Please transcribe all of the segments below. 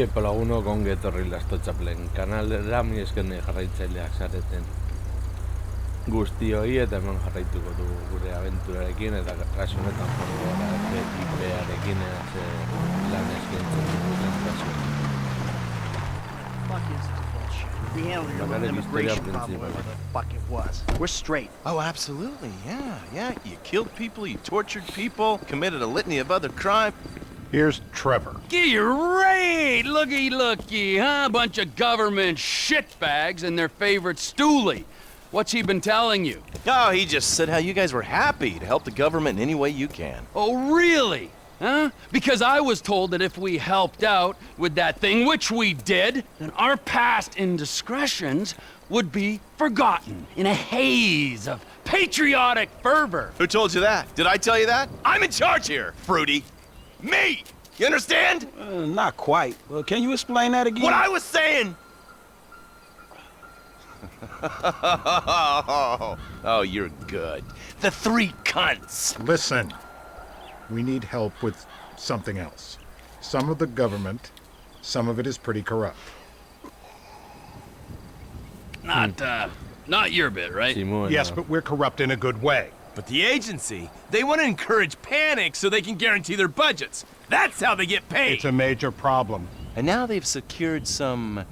Epa lagunok ongi etorri Lasto Txaplen kanalera, mi esken jarraitzaileak zareten guztioi eta hemen jarraituko dugu gure abenturarekin eta kasu honetan joango gara IParekin lan eskaintzen duten kasuan. We handled your little immigration problem, whatever the fuck it was. We're straight. Oh, absolutely, yeah. You killed people, you tortured people, committed a litany of other crimes. Here's Trevor. Great! Looky, huh? Bunch of government shitbags and their favorite stoolie. What's he been telling you? Oh, he just said how you guys were happy to help the government in any way you can. Oh, really? Huh? Because I was told that if we helped out with that thing, which we did, then our past indiscretions would be forgotten in a haze of patriotic fervor. Who told you that? Did I tell you that? I'm in charge here, Fruity. Me! You understand? Not quite. Well, can you explain that again? What I was saying! Oh, you're good. The three cunts! Listen, we need help with something else. Some of the government, some of it is pretty corrupt. Not your bit, right? Simón, Yes, but we're corrupt in a good way. But the agency, they want to encourage panic so they can guarantee their budgets. That's how they get paid. It's a major problem. And now they've secured some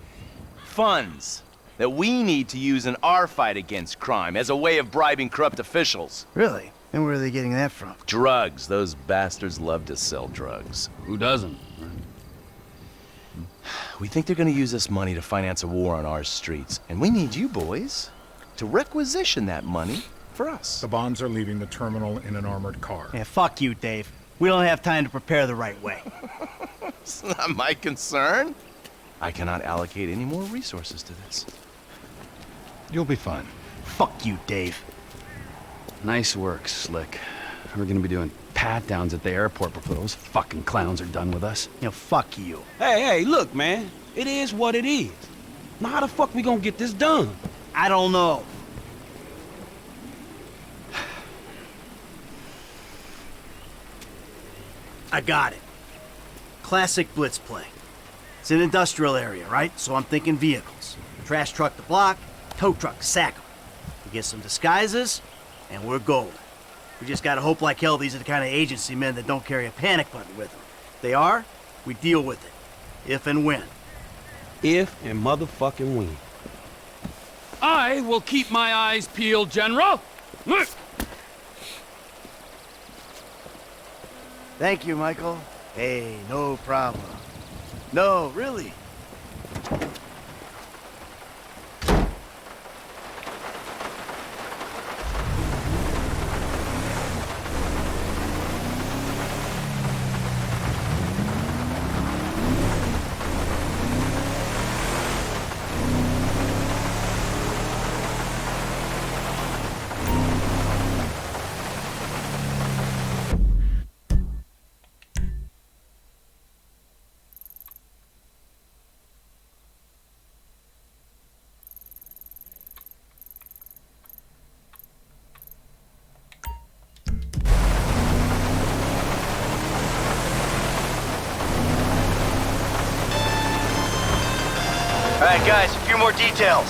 funds that we need to use in our fight against crime as a way of bribing corrupt officials. Really? And where are they getting that from? Drugs. Those bastards love to sell drugs. Who doesn't? We think they're gonna use this money to finance a war on our streets. And we need you boys to requisition that money for us. The bonds are leaving the terminal in an armored car. Yeah, fuck you, Dave. We don't have time to prepare the right way. It's not my concern. I cannot allocate any more resources to this. You'll be fine. Fuck you, Dave. Nice work, Slick. We're gonna be doing pat-downs at the airport before those fucking clowns are done with us. You know, fuck you. Hey, look, man. It is what it is. Now how the fuck we gonna get this done? I don't know. I got it. Classic blitz play. It's an industrial area, right? So I'm thinking vehicles. Trash truck to block, tow truck to sack 'em. We get some disguises, and we're golden. We just gotta hope like hell these are the kind of agency men that don't carry a panic button with them. If they are, we deal with it. If and when. If and motherfucking when. I will keep my eyes peeled, General. Look! Thank you, Michael. Hey, no problem. No, really. Alright guys, a few more details.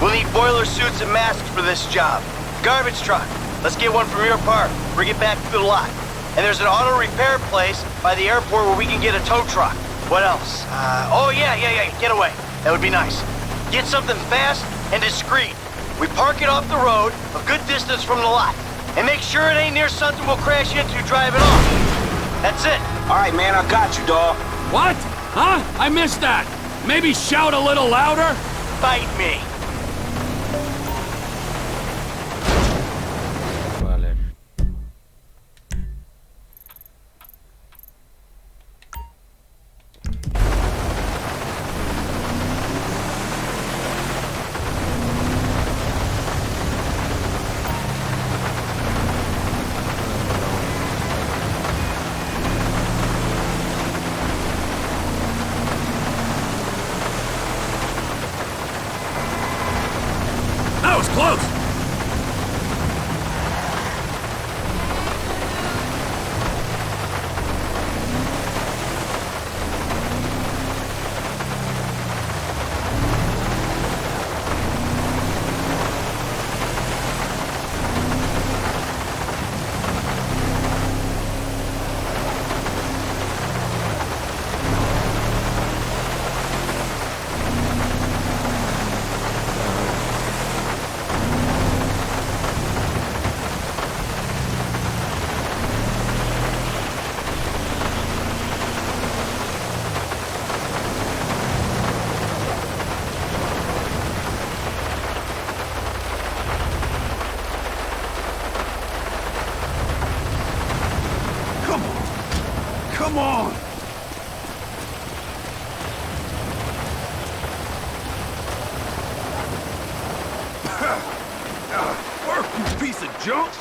We'll need boiler suits and masks for this job. Garbage truck. Let's get one from your park. Bring it back to the lot. And there's an auto repair place by the airport where we can get a tow truck. What else? Oh yeah, getaway. That would be nice. Get something fast and discreet. We park it off the road, a good distance from the lot. And make sure it ain't near something we'll crash into driving off. That's it. Alright, man, I got you, dawg. What? Huh? I missed that. Maybe shout a little louder? Fight me. Vale. junk!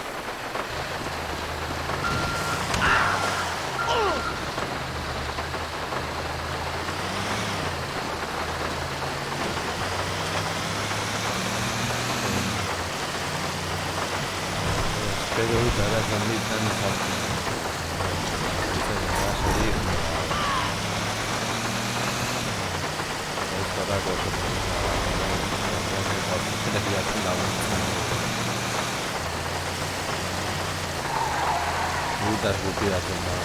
Espero que ahora también tan fácil. Se me va a salir. Esto era cosa que se le queda con la Muchas rupias en la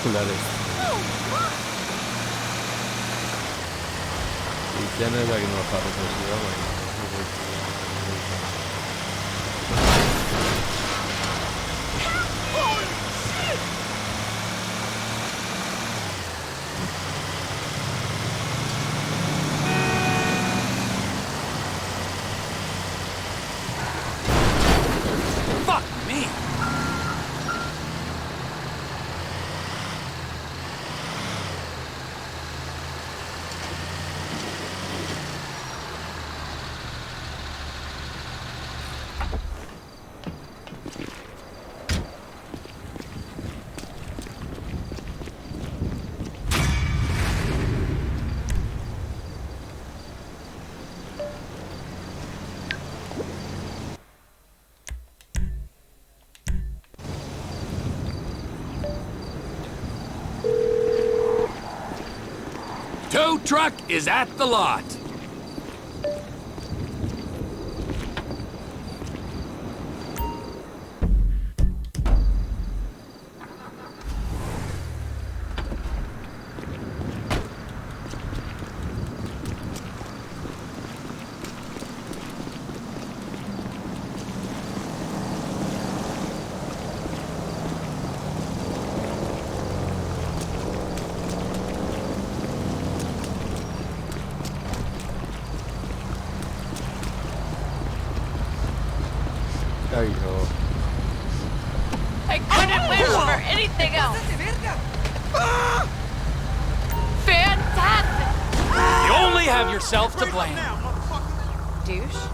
populares. Y ya no es la que nos parece, si vamos. Fuck me! Tow truck is at the lot. Ay, no. I couldn't wish for anything else. Fantastic! You only have yourself to blame. Douche.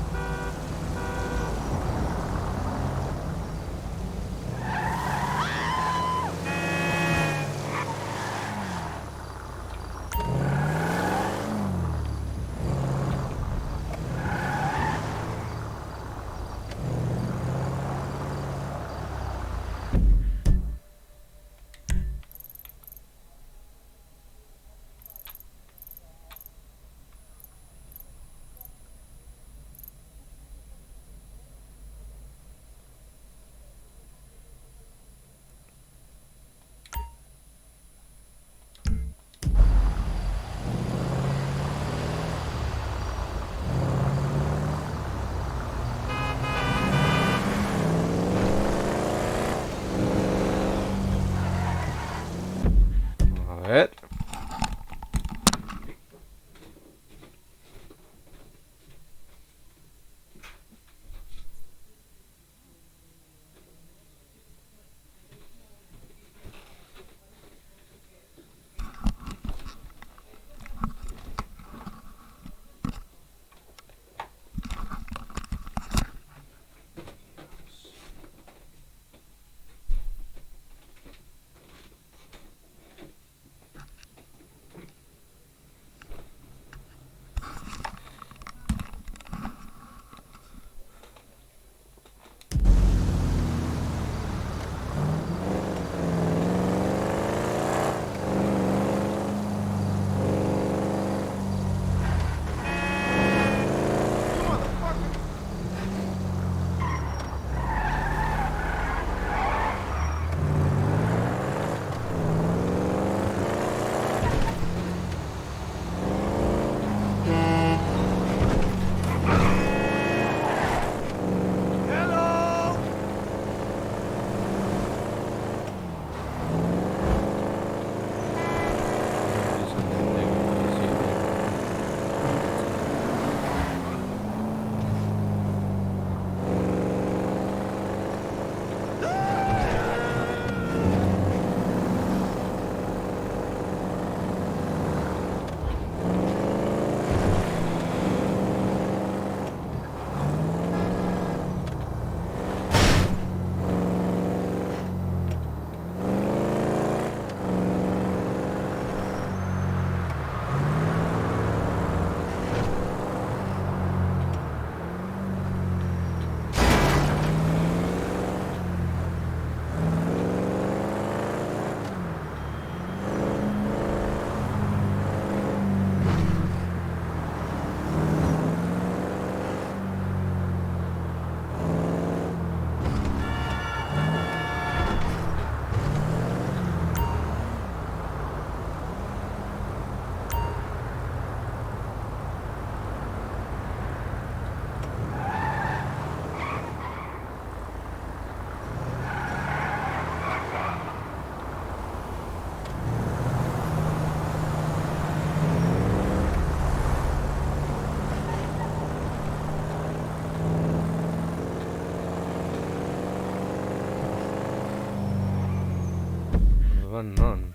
Aivan non.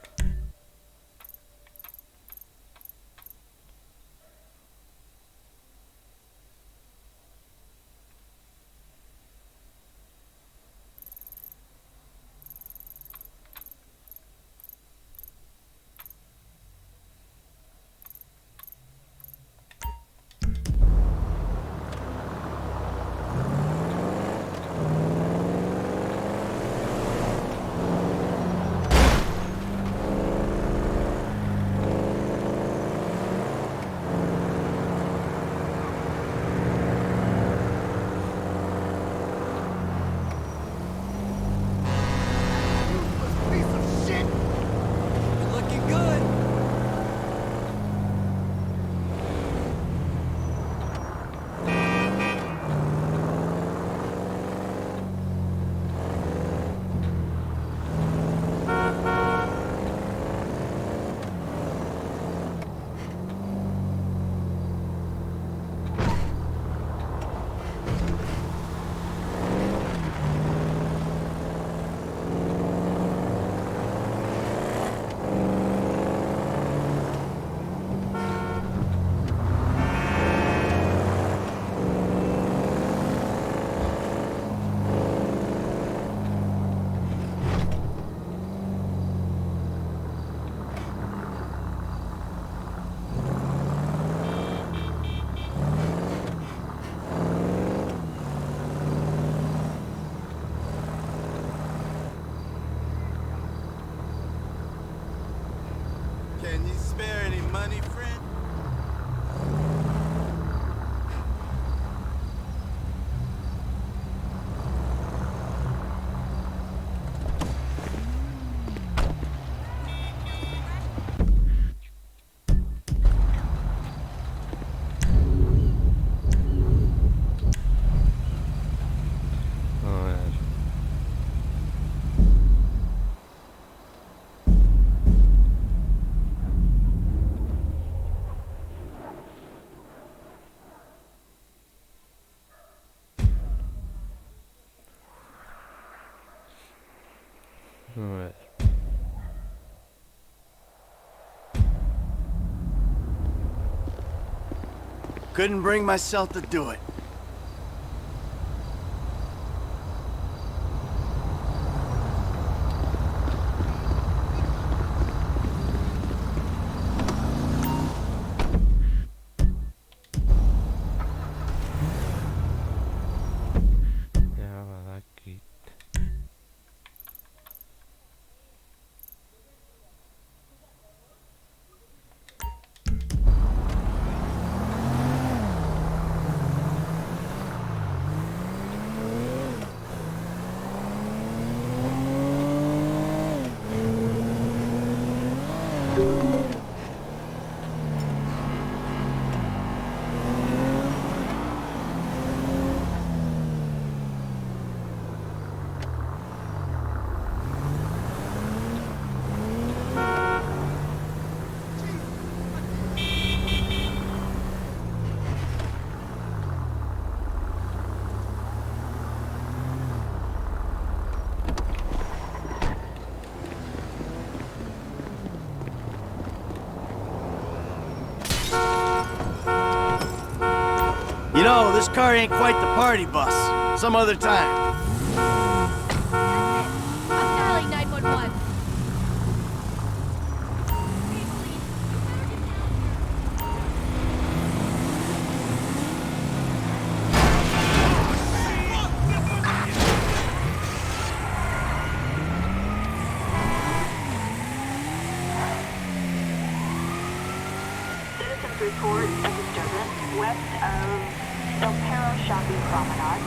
Can you spare any money, friend? A ver. A ver. Couldn't bring myself to do it. Ja dakit. You know, this car ain't quite the party bus. Some other time. I'm dialing 911. Citizens report a disturbance west of El Perro Shopping Promenade.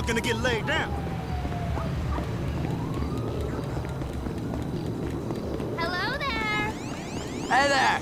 looking to get laid down. Hello there. Hey there!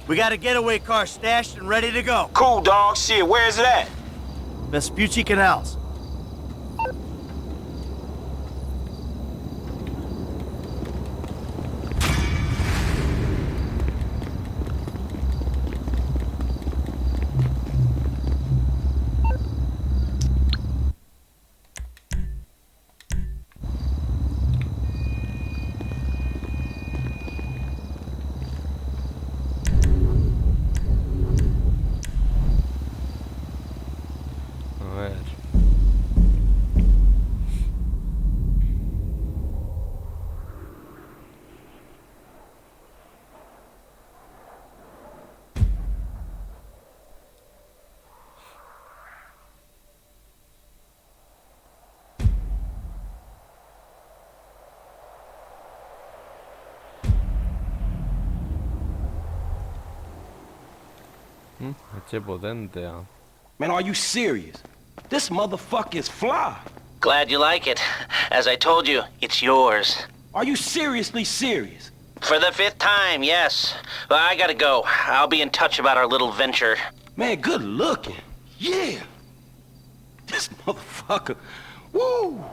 We got a getaway car stashed and ready to go. Cool, dog. Shit, where is it at? Vespucci Canals. A ver. H potente, Man, are you serious? This motherfucker is fly. Glad you like it. As I told you, it's yours. Are you seriously serious? For the 5th time, yes. Well, I gotta go. I'll be in touch about our little venture. Man, good looking. Yeah. This motherfucker. Woo!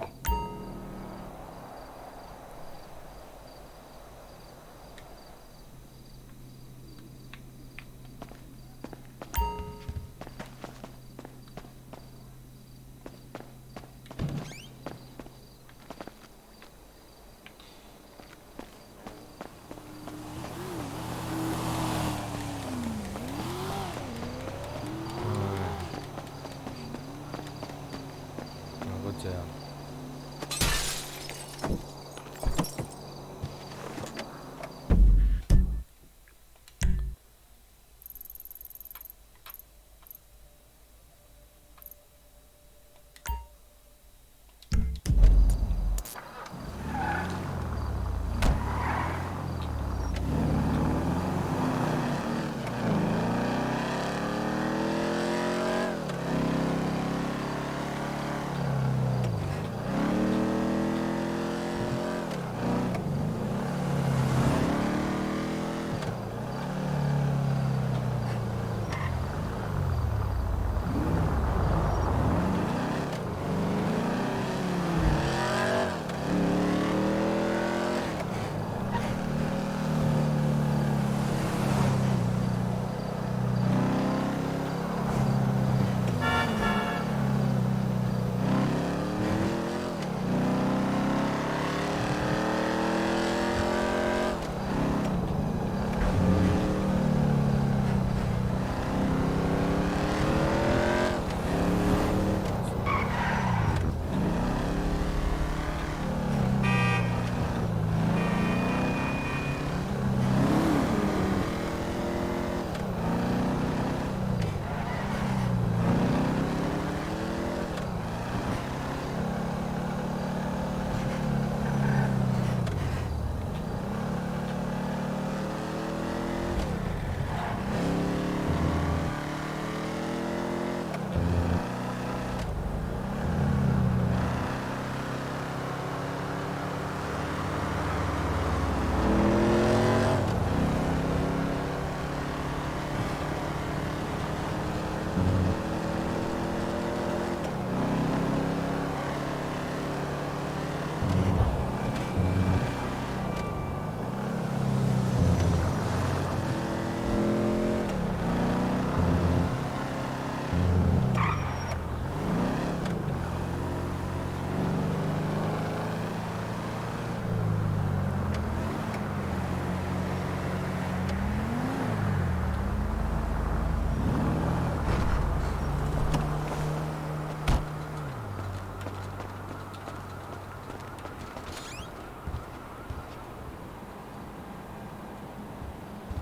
Cochea.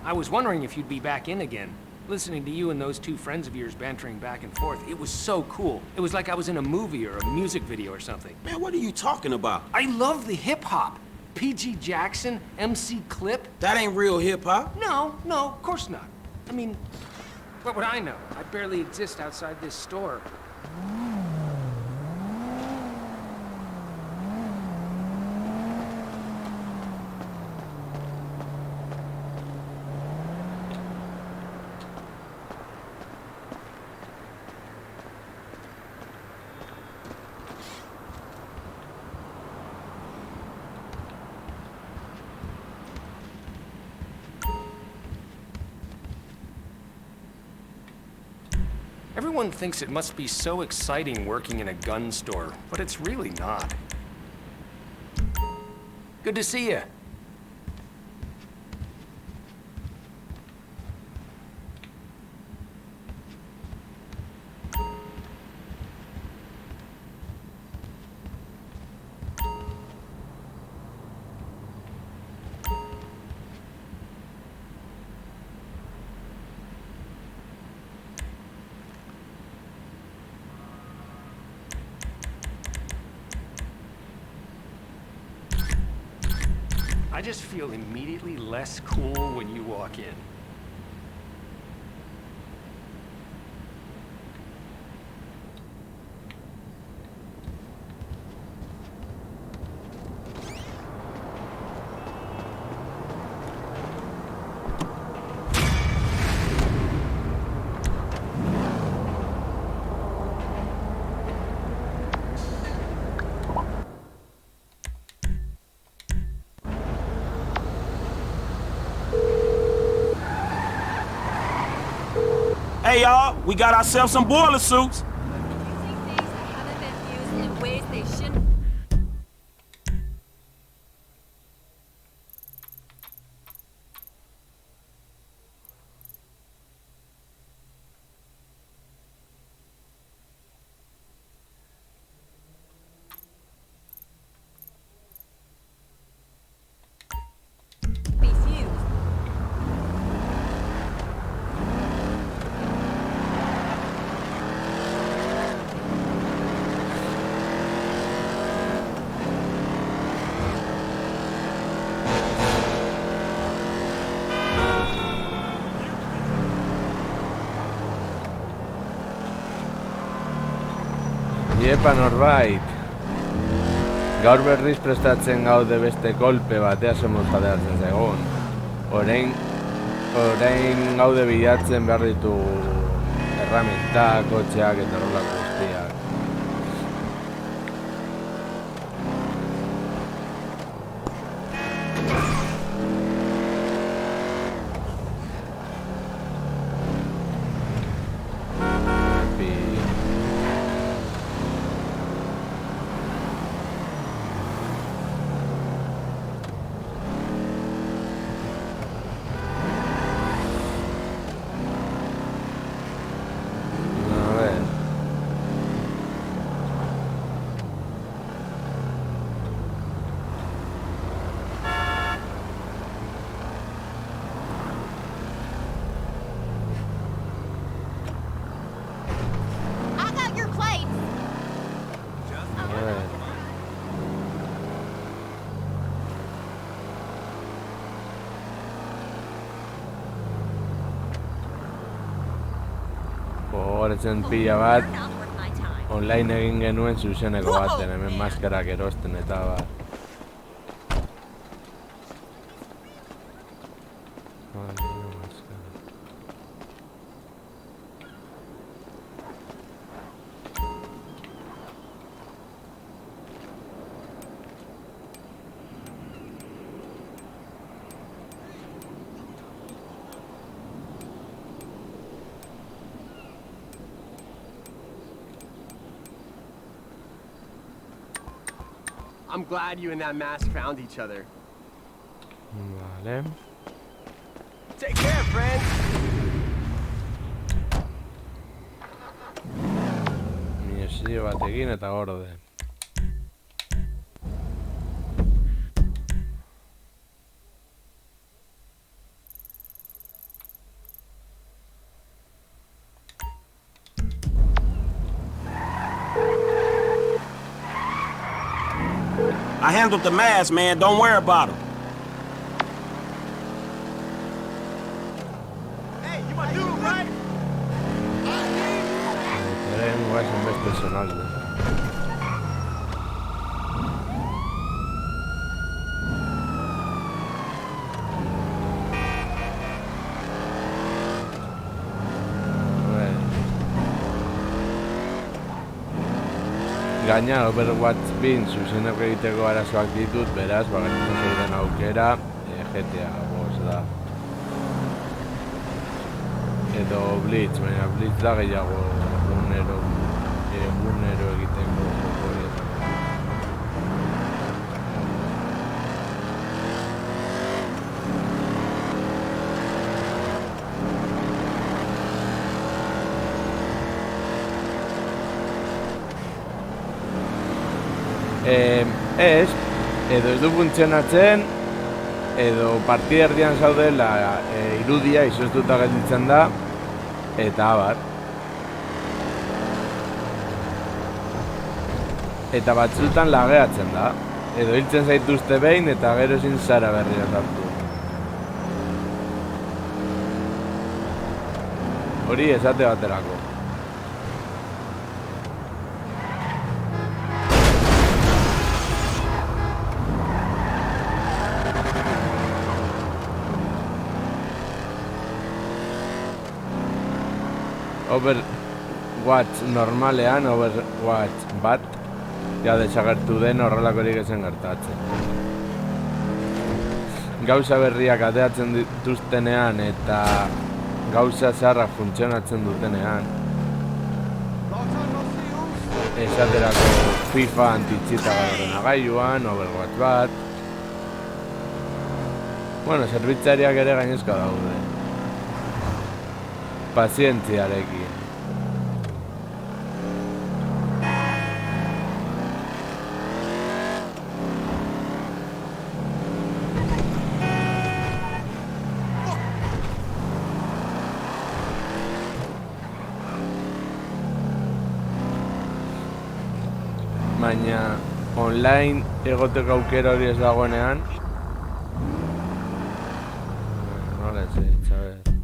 I was wondering if you'd be back in again. Listening to you and those two friends of yours bantering back and forth, it was so cool. It was like I was in a movie or a music video or something. Man, what are you talking about? I love the hip-hop. P.G. Jackson, MC Clip. That ain't real hip-hop. No, of course not. I mean, what would I know? I barely exist outside this store. Everyone thinks it must be so exciting working in a gun store, but it's really not. Good to see you. I just feel immediately less cool when you walk in. Hey, y'all, we got ourselves some boiler suits. Using things that haven't been used in ways they shouldn't. Be used. Iepa norbait. Gaur berriz prestatzen gaude beste kolpe batea semoljadeatzen zegoen. Orain gaude bilatzen behar ditugu erramintak, kotxeak eta horrelako guztiak. I got your plates. Gogoratzen pila bat, You're not worth my time. online egin genuen zuzeneko baten, hemen maskarak erosten eta bat. I'm glad you and that mask found each other. Vale. Take care, friend. Miesio batekin eta gorde. I handled the mask, man. Don't worry about him. Hey, you my dude, right? Teren guazen beste zonalde. Gaina, Overwatch 2 zuzeneko egiteko arazoak ditut, beraz, bagatzen zeuden aukera, GTA 5 da. Edo Blitz, baina Blitz da gehiago egunero egiteko horietan. Ez, edo ez du funtzionatzen, edo partida erdian zaudela irudia izoztuta gelditzen da, eta abar. Eta batzutan lageatzen da, edo hiltzen zaituzte behin eta gero ezin zara berriro sartu. Hori esate baterako. Overwatch normalean, Overwatch bat, ja desagertu den horrelakorik ezen gertatzen. Gauza berriak ateatzen dituztenean eta gauza zaharrak funtzionatzen dutenean. Esaterako FIFA antitxita ordenagailuan, Overwatch bat. Bueno, zerbitzariak ere gainezka daude. Pazientziarekin. Baina online egoteko aukera hori ez dagoenean nola ez, txabez.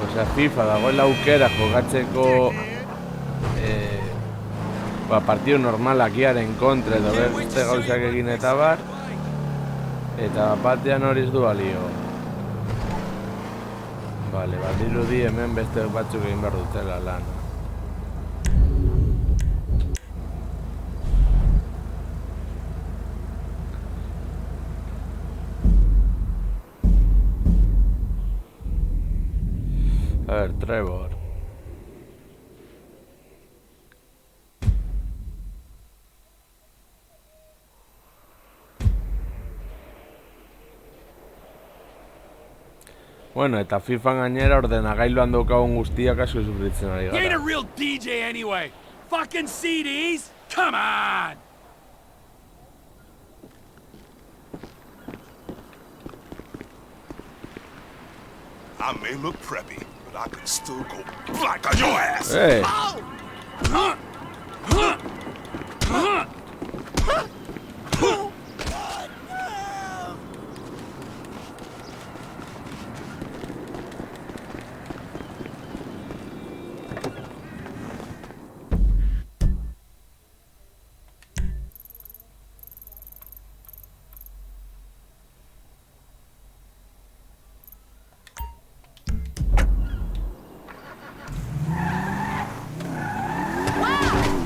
Osea, FIFA dagoela aukera jokatzeko partidu normalak iaren kontra edo beste gauzak egin eta bar, eta batean hori ez du balio. Vale, badirudi hemen beste batzuk egin behar dutela lan. A ver, Trevor. Bueno, eta FIFAn gainera ordenagailuan daukagun guztiak asko sufritzen ari You ain't a gara. real DJ anyway. Fucking CDs? Come on! I may look preppy, but I can still go black on your ass. Hey!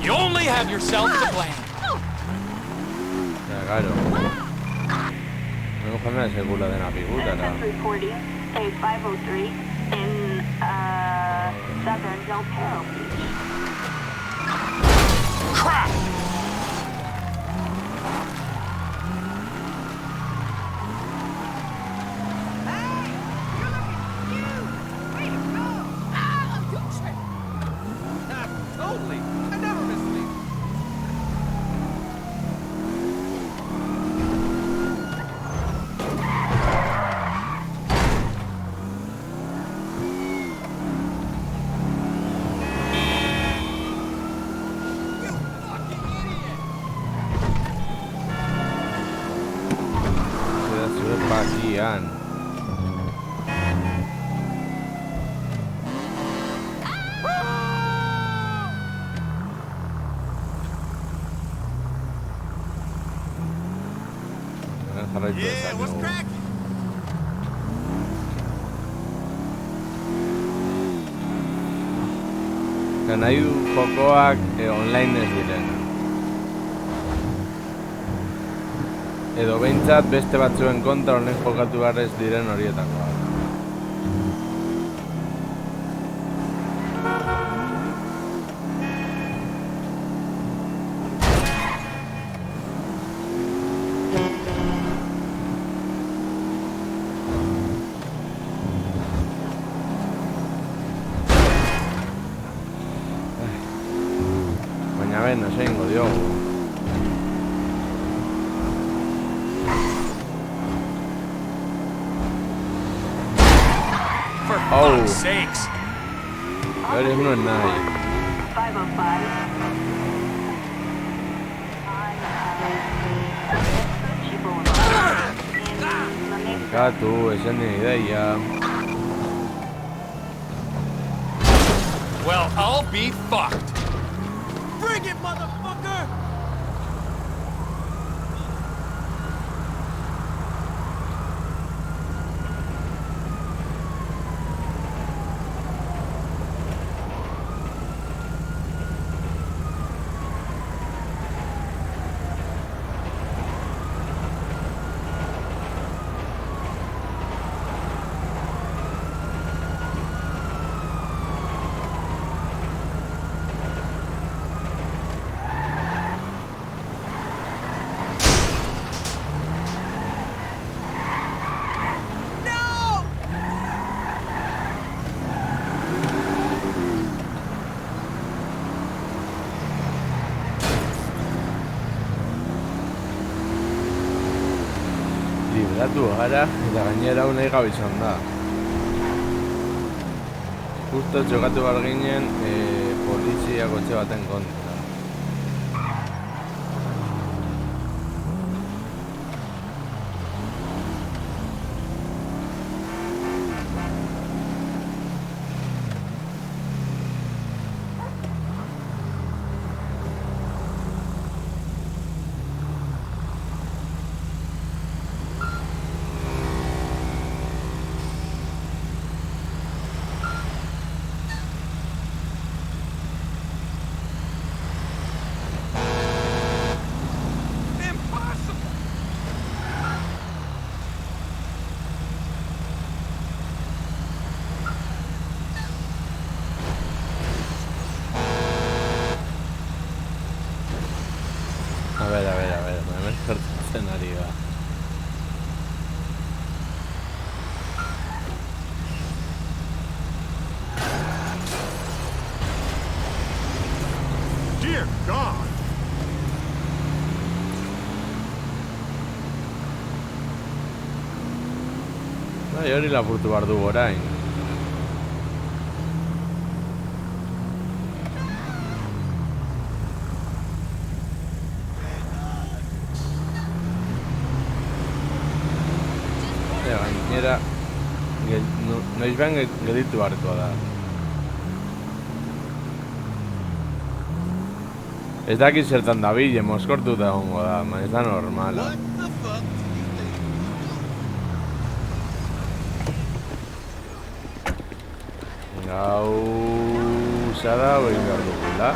You only have yourself to blame. Ya, claro. No jana segula dena pigutara. Reporting a 503 in southern Del Perro Beach. Crap! Totally. I never miss a beat. Zure pakian. Jarraitu Yeah, what's dezakegu. cracking? Nahi jokoak online ez direna. Edo behintzat beste batzuen kontra honen jokatu behar ez diren horietakoa. Baina ben, hasi egingo diogu. For Oh. fuck's sakes! Hori ez nuen nahi. 505. Katu, esan nire ideia. Well, I'll be fucked. Bring it, motherfucker! Geratu gara, eta gainera unai gabe izan da. Justo txokatu behar ginen polizia kotxe baten kontra. A ver, me sortzen ari da. Dear God! Bai, hori lapurtu behar dugu orain. Gainera, noiz behan gelditu beharko da. Ez dakit zertan dabile, mozkortuta egongo da, ez da normala. Gauza da, hori behar dugula.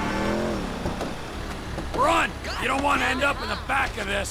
Run! You don't want to end up in the back of this.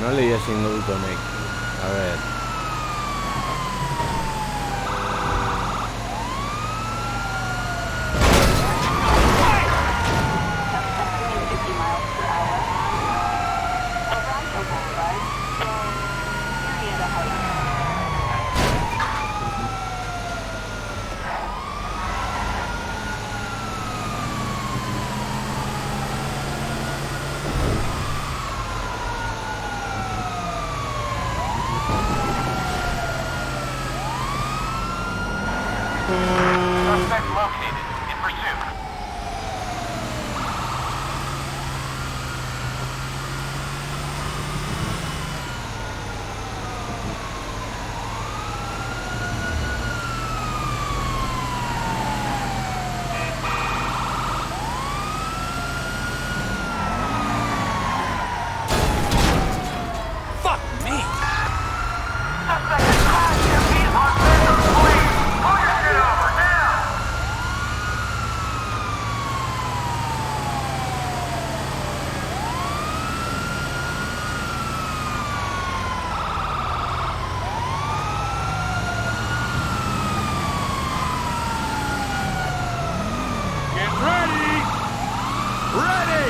No leía sin dut honek. A ver. Suspect located. In pursuit. Fuck me! Suspect is crashed near Beasley Central Police. Pull your shit over now! Get ready! Ready!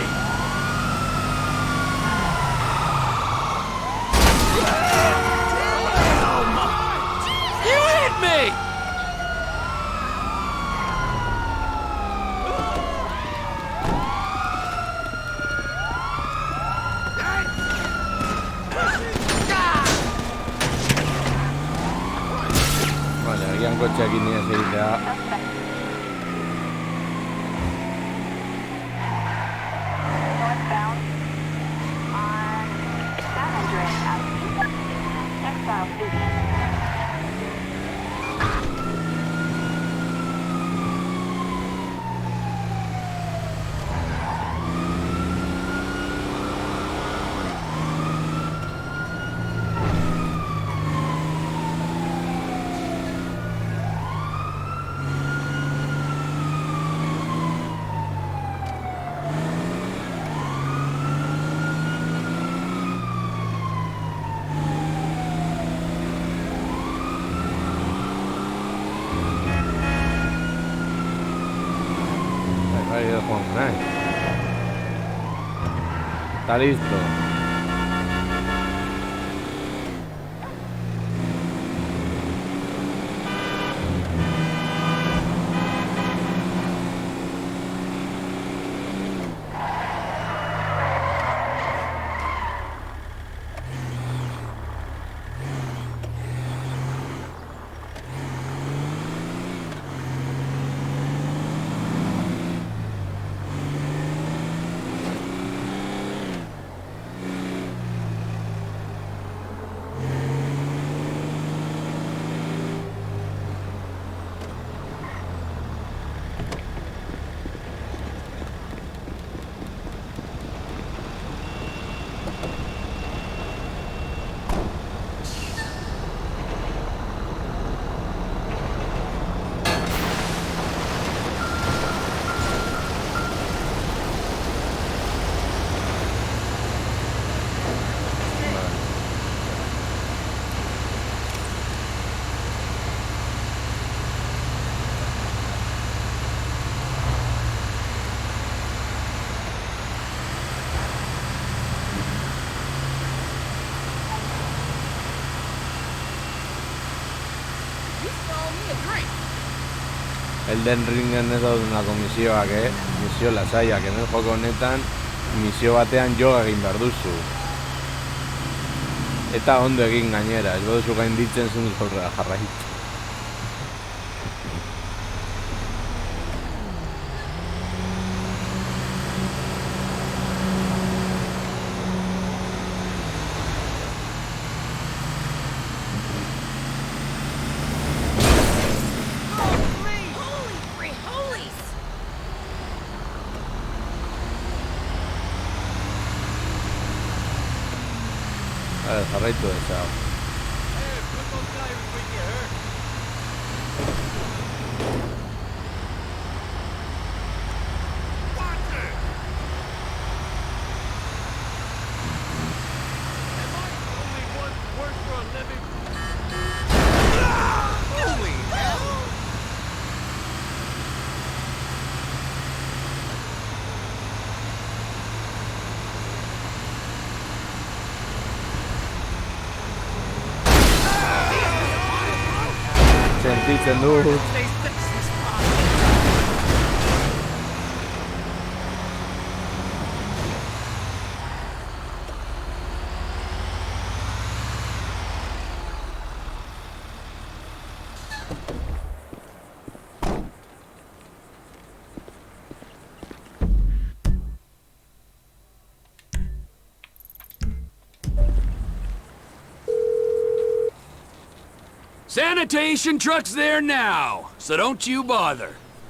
You hit me! Vale, agian kotxeak indiaz egitea. Northbound on San Andreas Avenue. Textile City. joan nahi. Eta listo. Elden Ringen ez daudunako misioak, misio lasaiak, hemen joko honetan misio batean joga egin behar duzu. Eta ondo egin gainera, ez baduzu gainditzen zuen zorra jarraitu. Jarraitu ez hau. Sentitzen dut. Sanitation truck's there now, so don't you bother.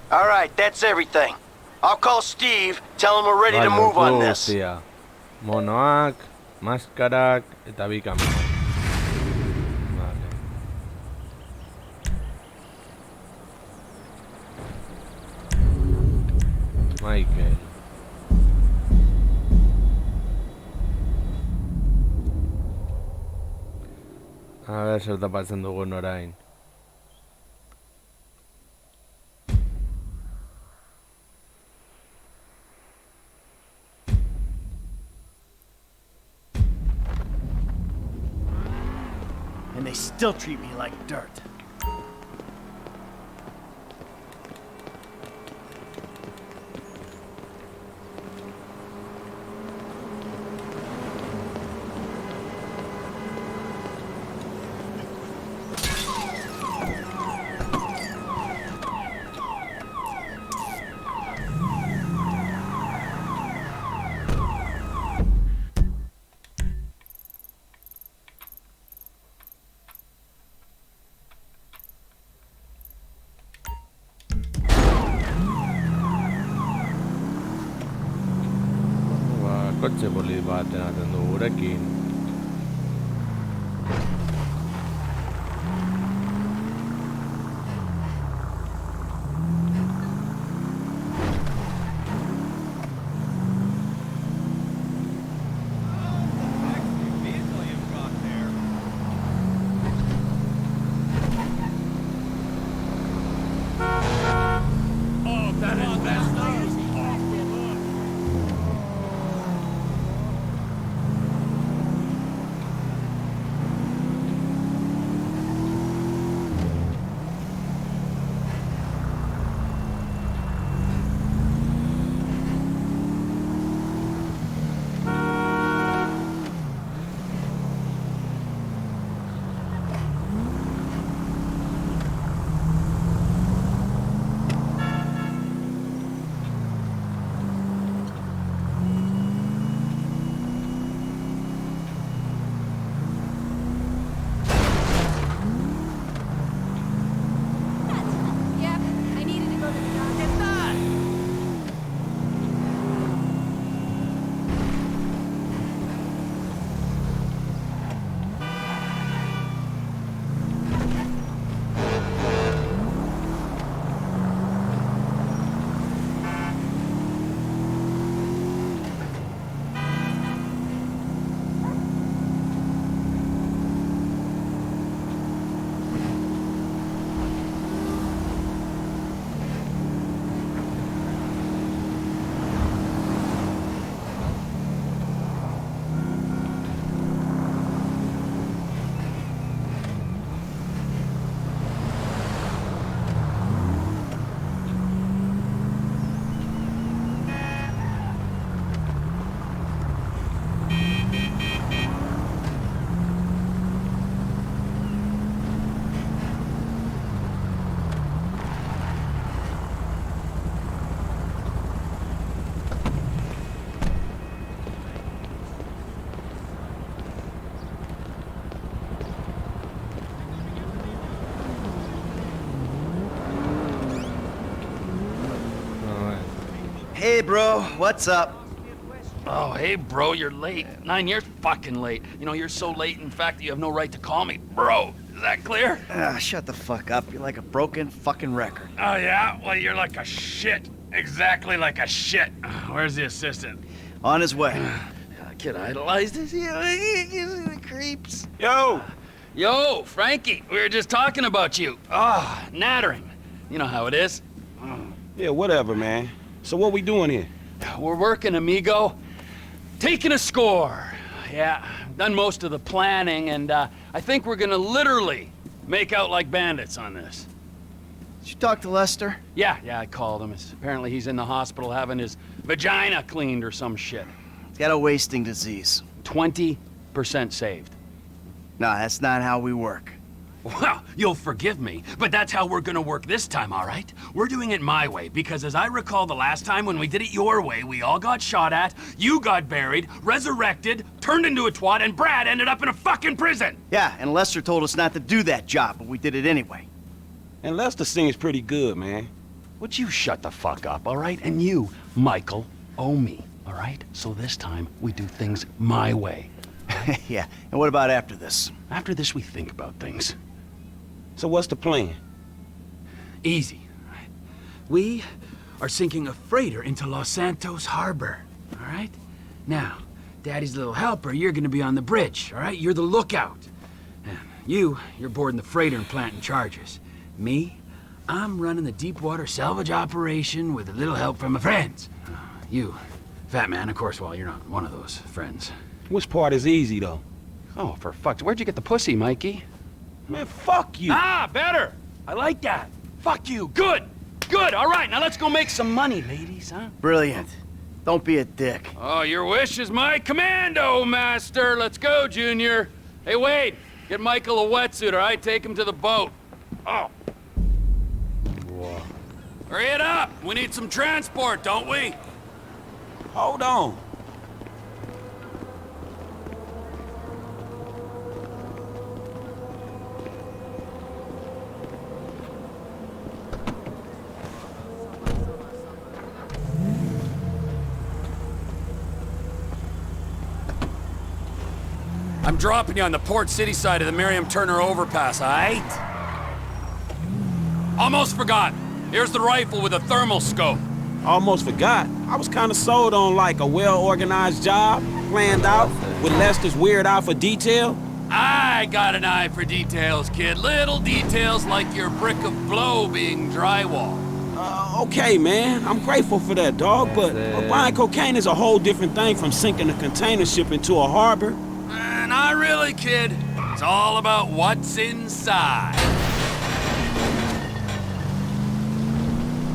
All right, that's everything. I'll call Steve, tell him we're ready to move on this. Monoak, maskarak, eta bi kamera. Vale. Michael. A ver, zer tapatzen dugun orain. And they still treat me like dirt. Kotxe polit bat enaten du gurekin. Hey, bro, what's up? Oh, hey, bro, you're late. 9 years fucking late. You know, you're so late, in fact, that you have no right to call me bro. Is that clear? Shut the fuck up. You're like a broken fucking record. Oh, yeah? Well, you're like a shit. Exactly like a shit. Where's the assistant? On his way. Kid idolized this. The creeps. Yo! Yo, Frankie, we were just talking about you. Ah, nattering. You know how it is. Yeah, whatever, man. So what we doing here? We're working, amigo. Taking a score. Yeah, done most of the planning, and I think we're gonna literally make out like bandits on this. Did you talk to Lester? Yeah, I called him. Apparently he's in the hospital having his vagina cleaned or some shit. He's got a wasting disease. 20% saved. No, that's not how we work. Well, you'll forgive me, but that's how we're gonna work this time, all right? We're doing it my way, because as I recall the last time when we did it your way, we all got shot at, you got buried, resurrected, turned into a twat, and Brad ended up in a fucking prison! Yeah, and Lester told us not to do that job, but we did it anyway. And Lester sings pretty good, man. Would you shut the fuck up, all right? And you, Michael, owe me, all right? So this time, we do things my way. Yeah, and what about after this? After this, we think about things. So what's the plan? Easy. We are sinking a freighter into Los Santos Harbor, all right? Now, Daddy's little helper, you're gonna be on the bridge, all right? You're the lookout. And you're boarding the freighter and planting charges. Me, I'm running the deep water salvage operation with a little help from my friends. You, Fat Man, of course, well, you're not one of those friends. Which part is easy, though? Oh, for fuck's... Where'd you get the pussy, Mikey? Man, fuck you! Ah, better! I like that. Fuck you. Good. Good. All right, now let's go make some money, ladies, huh? Brilliant. Don't be a dick. Oh, your wish is my commando, master. Let's go, Junior. Hey, Wade, get Michael a wetsuit, all right? Take him to the boat. Oh. Whoa. Hurry it up. We need some transport, don't we? Hold on. I'm dropping you on the Port City side of the Miriam Turner overpass, all right? Almost forgot. Here's the rifle with a thermal scope. Almost forgot. I was kind of sold on, like, a well-organized job, planned out, with Lester's weird eye for detail. I got an eye for details, kid. Little details like your brick of blow being drywall. Okay, man. I'm grateful for that, dog, but buying cocaine is a whole different thing from sinking a container ship into a harbor. Not really, kid. It's all about what's inside.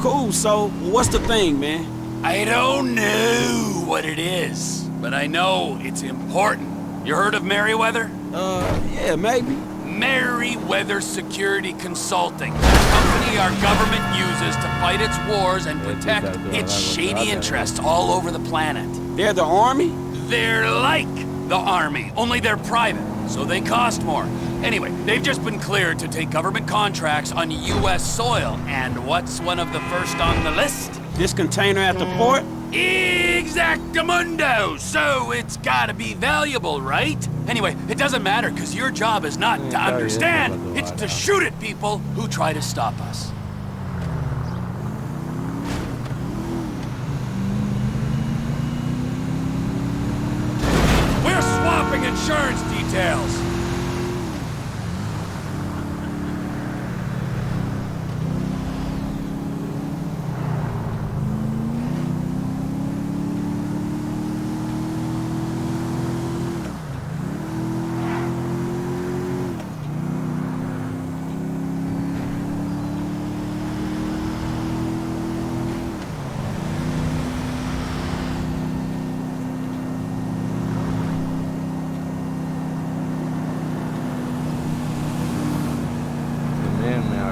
Cool, so what's the thing, man? I don't know what it is, but I know it's important. You heard of Merryweather? Yeah, maybe. Merryweather Security Consulting. A company our government uses to fight its wars and protect its shady interests all over the planet. They're the army? They're like the army, only they're private, so they cost more. Anyway, they've just been cleared to take government contracts on U.S. soil, and what's one of the first on the list? This container at the port? Exactamundo! So it's gotta be valuable, right? Anyway, it doesn't matter, because your job is not to understand, it's to shoot at people who try to stop us. We're swapping insurance details.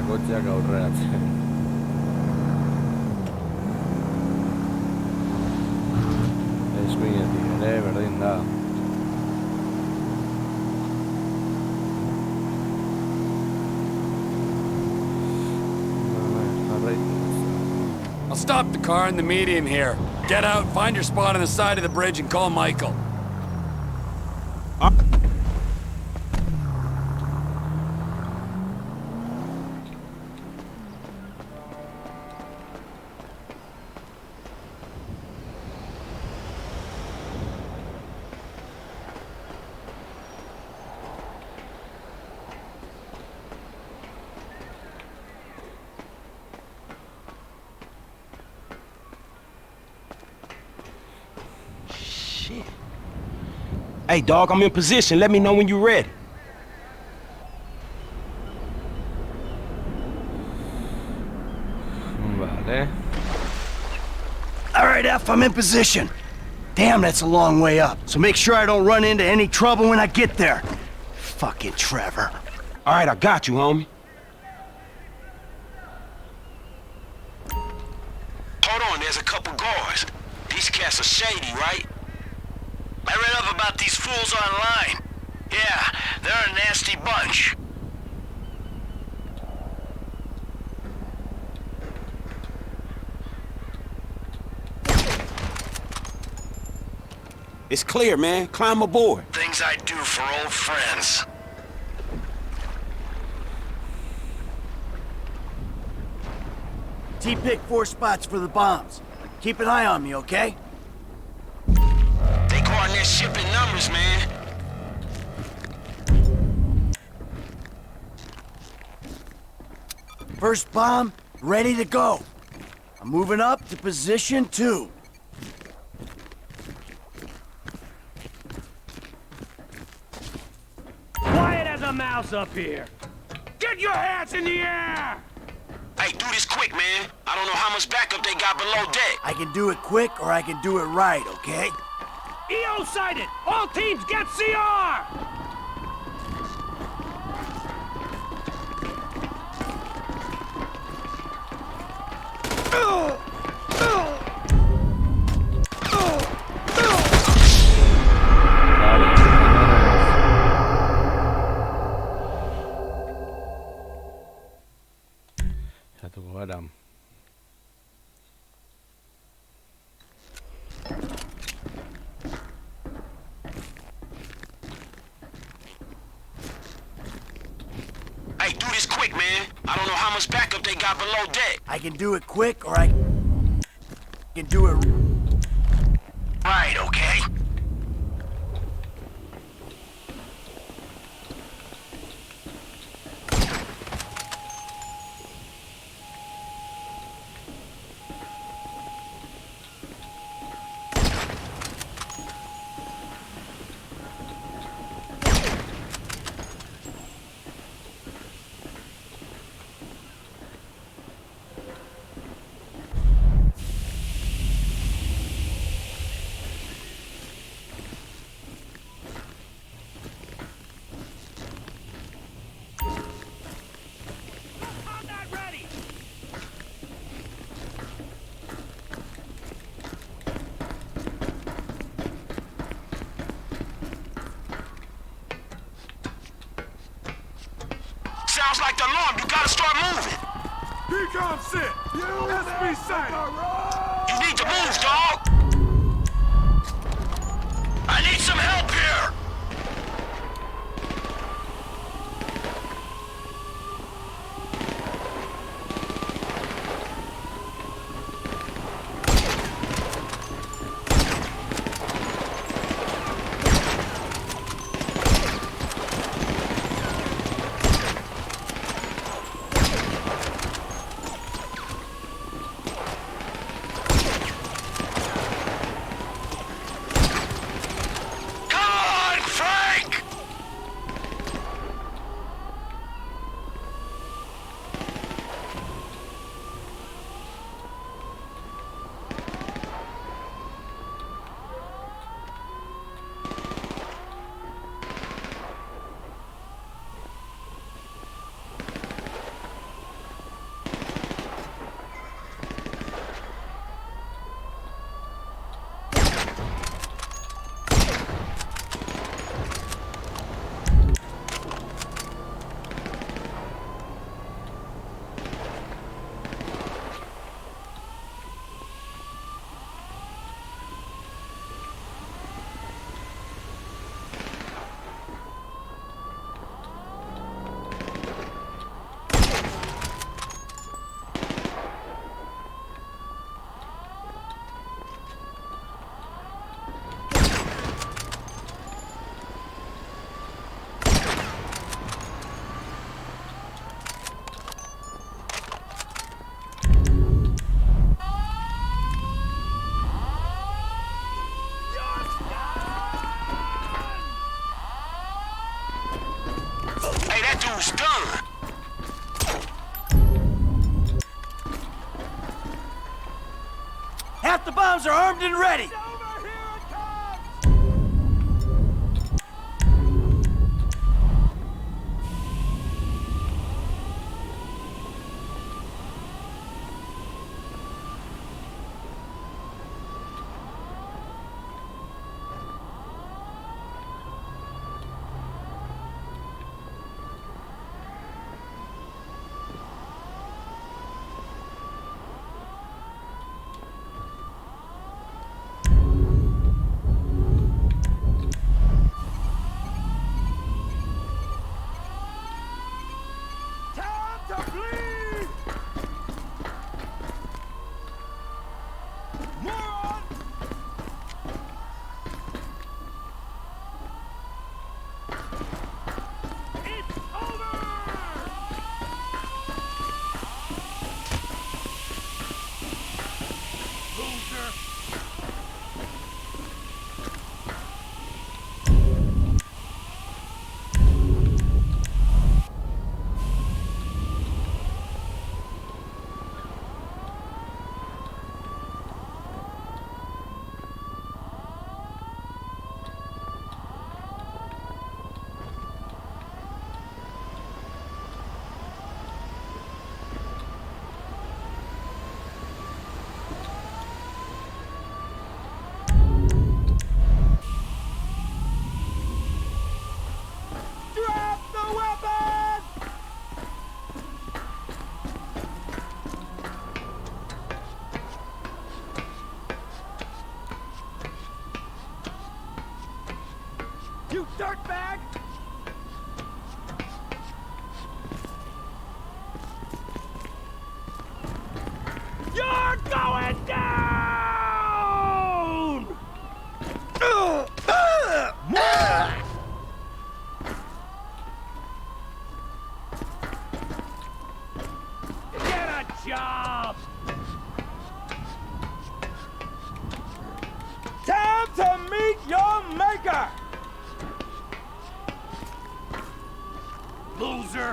Kotxeak aurreratzen. Eskuinetik ere, berdin da. I'll stop the car in the median here. Get out, find your spot on the side of the bridge, and call Michael. Hey, dog, I'm in position. Let me know when you're ready. Vale. All right, F, I'm in position. Damn, that's a long way up. So make sure I don't run into any trouble when I get there. Fucking Trevor. All right, I got you, homie. Hold on, there's a couple guards. These cats are shady, right? I read up about these fools online. Yeah, they're a nasty bunch. It's clear, man. Climb aboard. Things I do for old friends. T-pick 4 spots for the bombs. Keep an eye on me, okay? They guarding their ship in numbers, man. First bomb, ready to go. I'm moving up to position 2. Quiet as a mouse up here. Get your hands in the air! Hey, do this quick, man. I don't know how much backup they got below deck. I can do it quick or I can do it right, okay? EO sighted! All teams get CR! Satu gadam. Hey, do this quick, man. I don't know how much backup they got below deck. I can do it quick or I can do it right, okay? Sounds like the alarm. You gotta start moving. Decom sit! SB sighted! You need to move, dog. I need some help here. Come dude's done. Half the bombs are armed and ready. You dirtbag! You're going down! Get a job! Time to meet your maker! Loser!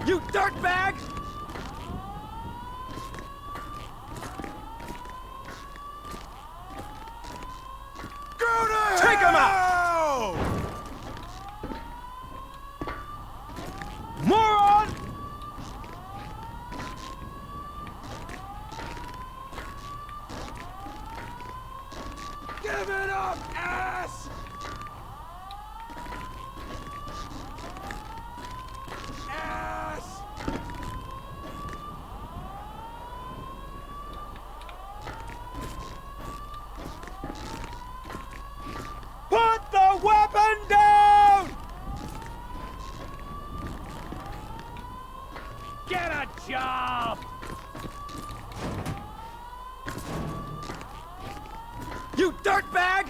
You dirtbag! Go to hell! Take him out! Moron! Give it up, ass! Ass! Put the weapon down! Get a job! You dirtbag!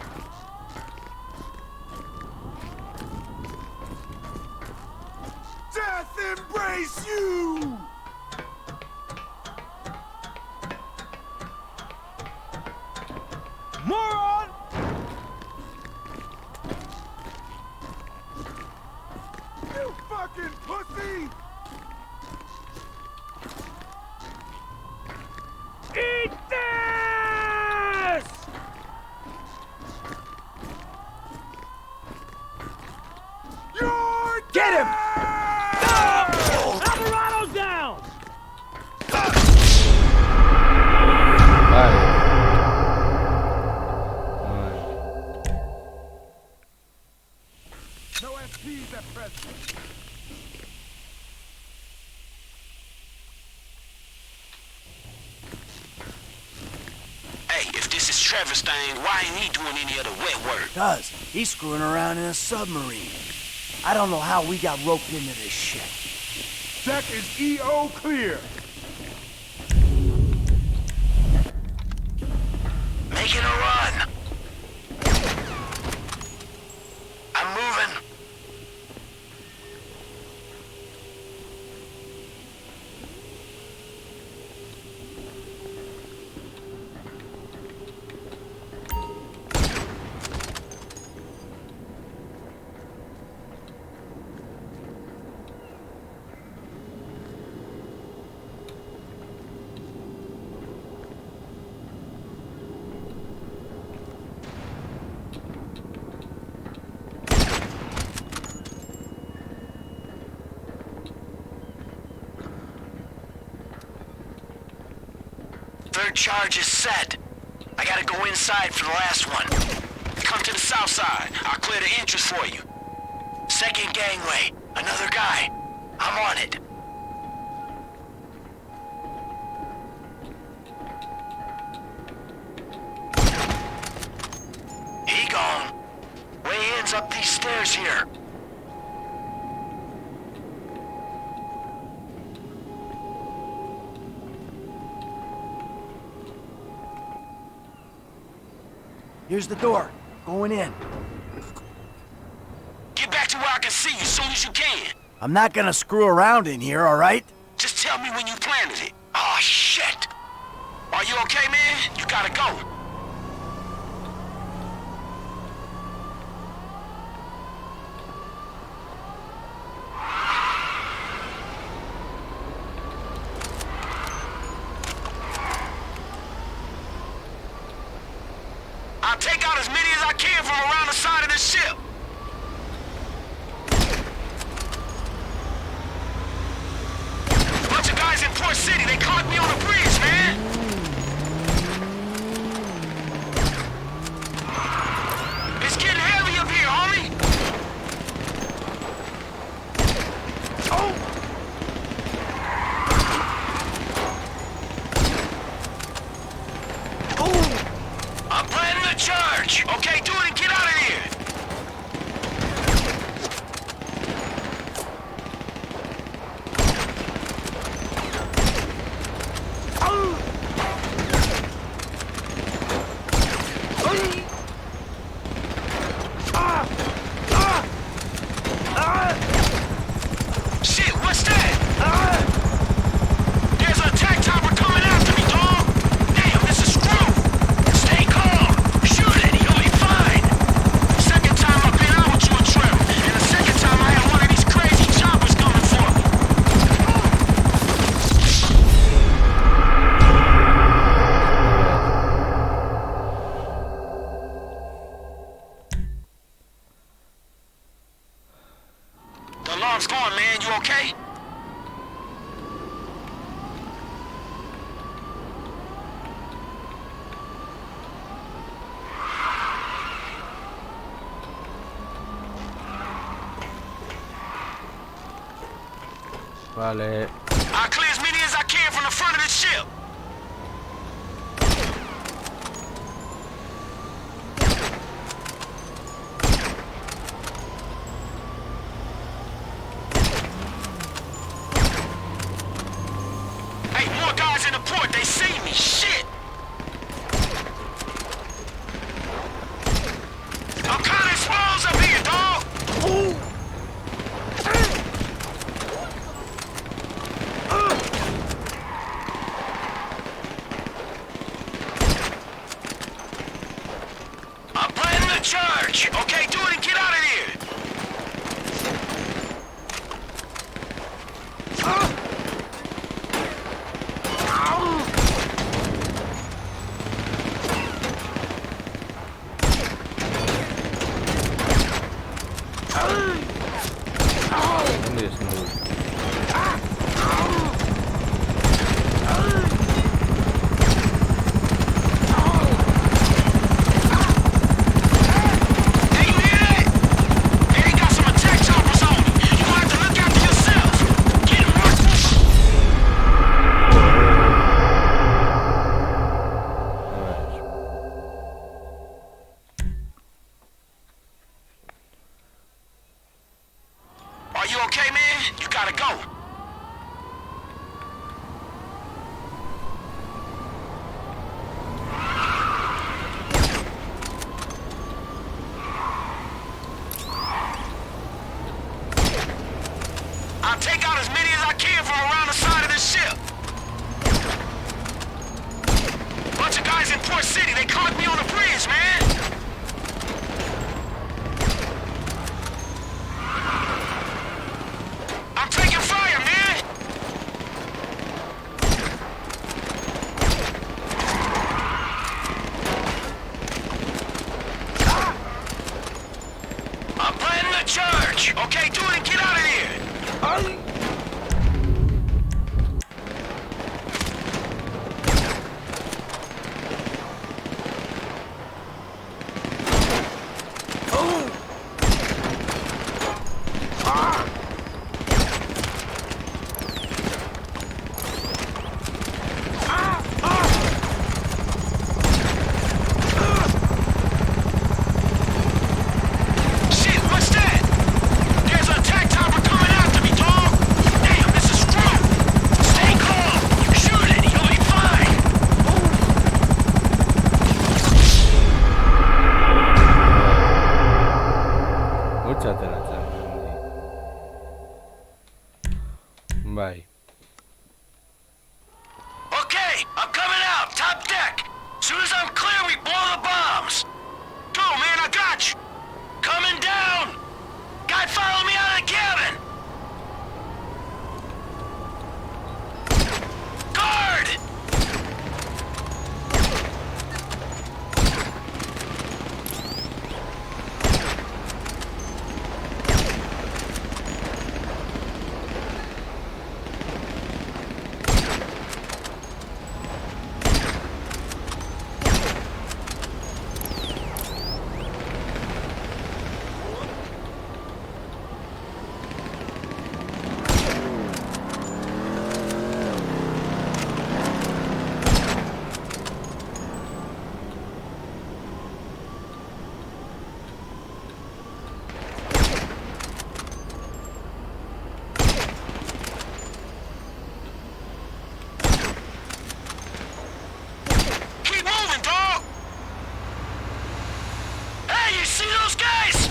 Death embrace you! Moron! You fucking pussy! Eat this! You're Get him! No! Alvarado's down! Vale. No MPs at present. Hey, if this is Trevor's thing, why ain't he doing any of the wet work? Cuz he's screwing around in a submarine. I don't know how we got roped into this shit. Deck is EO clear. Making a run. I'm moving. third charge is set. I gotta go inside for the last one. Come to the south side. I'll clear the entrance for you. Second gangway. Another guy. I'm on it. He gone. Way ends up these stairs here. Here's the door. Going in. Get back to where I can see you as soon as you can. I'm not gonna screw around in here, all right? Just tell me when you planted it. Oh, shit. Are you okay, man? You gotta go. I'll take out as many as I can from around the side of this ship. Bunch of guys in Port City, they caught me on the bridge, man. It's getting heavy up here, homie. Oh! I'm planning a charge. Okay, do it and get out of here. Shit, what's that? There's an attack chopper coming after me, dog. Damn, this is screwed. Stay calm. Shoot it, you'll be fine. Second time I've been out with you and Trevor, and the second time I had one of these crazy choppers coming for me. The alarm's going, man. You okay? Vale. I'll clear as many as I can from the front of the ship. Hey, more guys in the port. They see me. Shit. I'm kind of exposed up here, dog. I'm planning a charge. Okay, do it and get out of here. ¿Dónde es? No. Hey, you hear that? Hey, they got some attack choppers on me. You gonna have to look after yourself. Get him, Marcus. Are you okay, man? You gotta go. I'll take out as many as I can from around the side of this ship. Bunch of guys in Port City, they caught me on the bridge, man. I'm taking fire, you see those guys?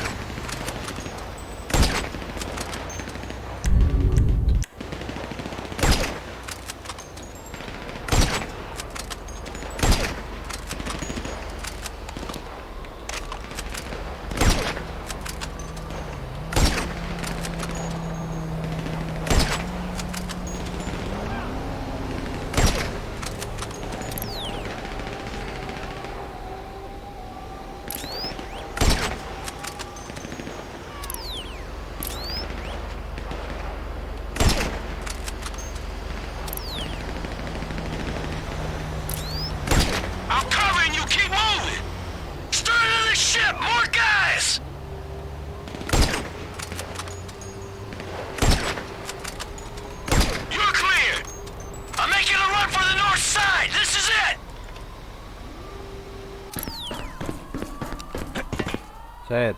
I'm covering you, keep moving! Stern of the ship, more guys! You're clear! I'm making a run for the north side, this is it! Zer.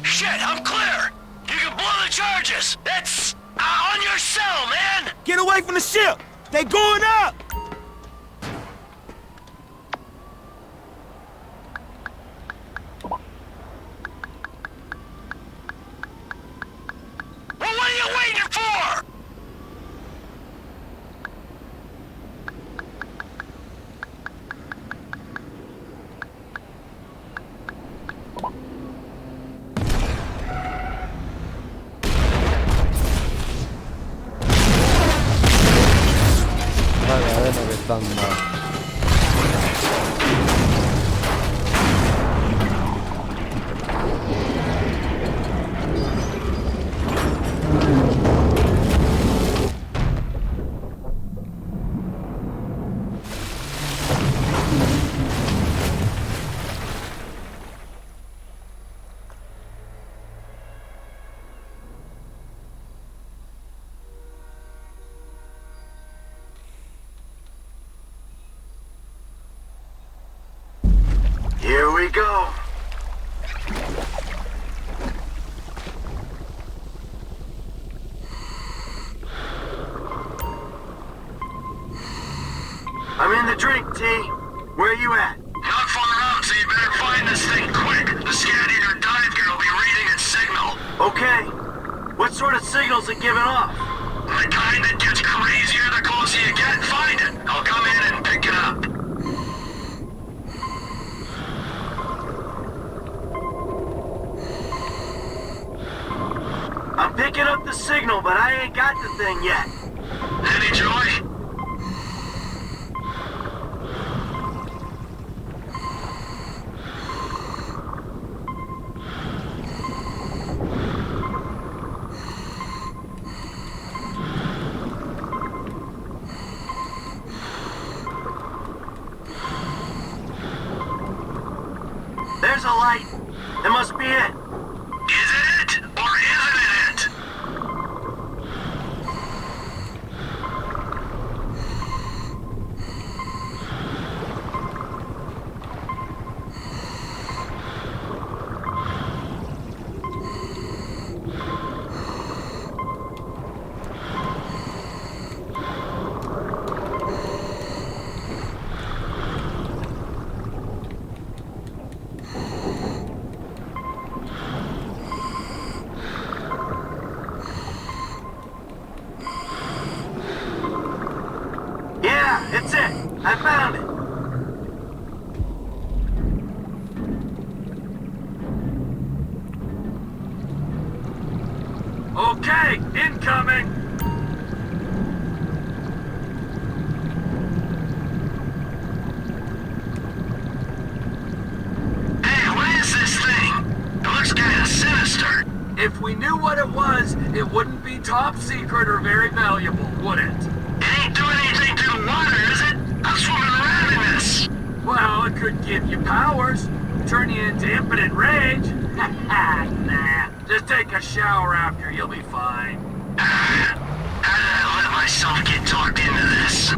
Shit, I'm clear! You can blow the charges! That's on your cell, man! Get away from the ship! They going up! Well, what are you waiting for? Vale, a ver lo que están dando. Here we go. I'm in the drink, T. Where you at? Not far out, so you better find this thing quick. The scanner dive gear will be reading its signal. Okay. What sort of signals it giving off? The kind that gets crazier the closer you get. Find it. I'll come in and pick it up. I'm picking up the signal, but I ain't got the thing yet. Any joy? There's a light. That must be it. Is it or isn't it? Yeah, it's it. I found it. Okay, incoming. Hey, what is this thing? It looks kind of sinister. If we knew what it was, it wouldn't be top secret or very valuable, would it? It ain't doing anything to the water, is it? I'm swimming around in this. Well, it could give you powers, turn you into impotent rage. Nah, just take a shower after, you'll be fine. How did I let myself get talked into this?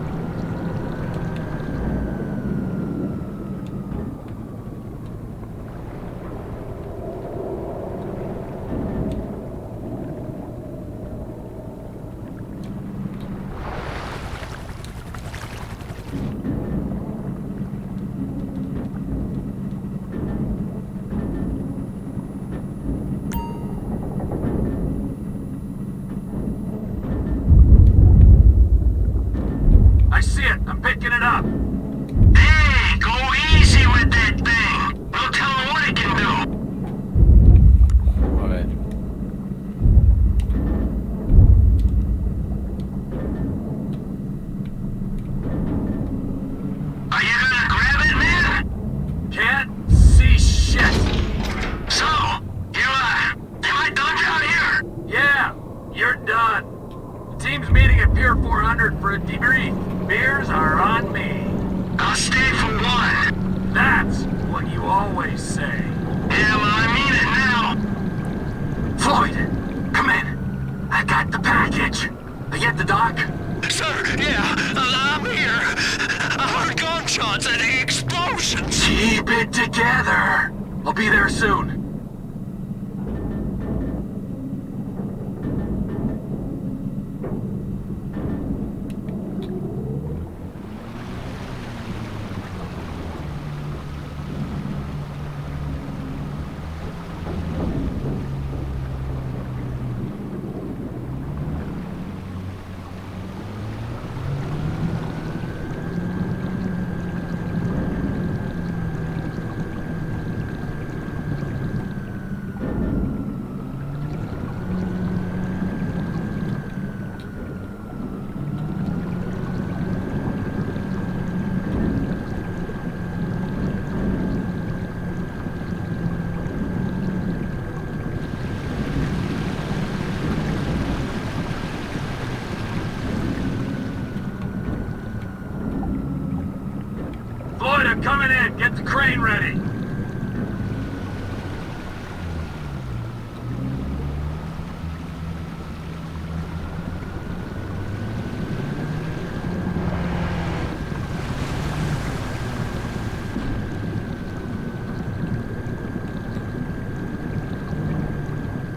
it together. I'll be there soon. Floyd, I'm coming in. Get the crane ready.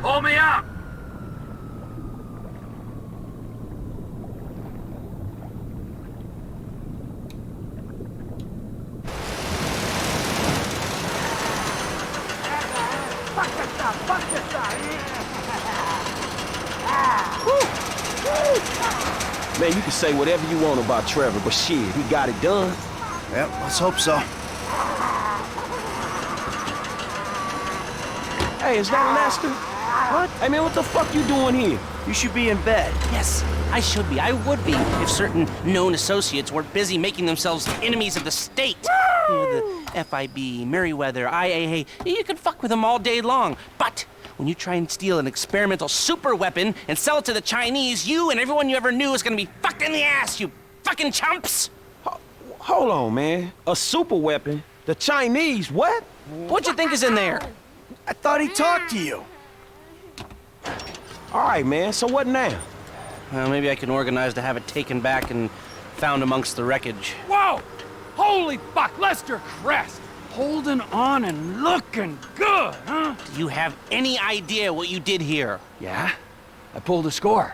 Hold me up! Man, you can say whatever you want about Trevor, but shit, he got it done. Yep, let's hope so. Hey, is that Lester? What? Hey, man, what the fuck you doing here? You should be in bed. Yes, I should be. I would be if certain known associates weren't busy making themselves enemies of the state. You know, the FIB, Merryweather, IAA. You can fuck with them all day long. But when you try and steal an experimental super weapon and sell it to the Chinese, you and everyone you ever knew is gonna be fucked in the ass, you fucking chumps! Hold on, man. A super weapon? The Chinese, what? What you think is in there? I thought he talked to you. All right, man, so what now? Well, maybe I can organize to have it taken back and found amongst the wreckage. Whoa! Holy fuck, Lester Crest! Holding on and looking good, huh? Do you have any idea what you did here? Yeah? I pulled a score.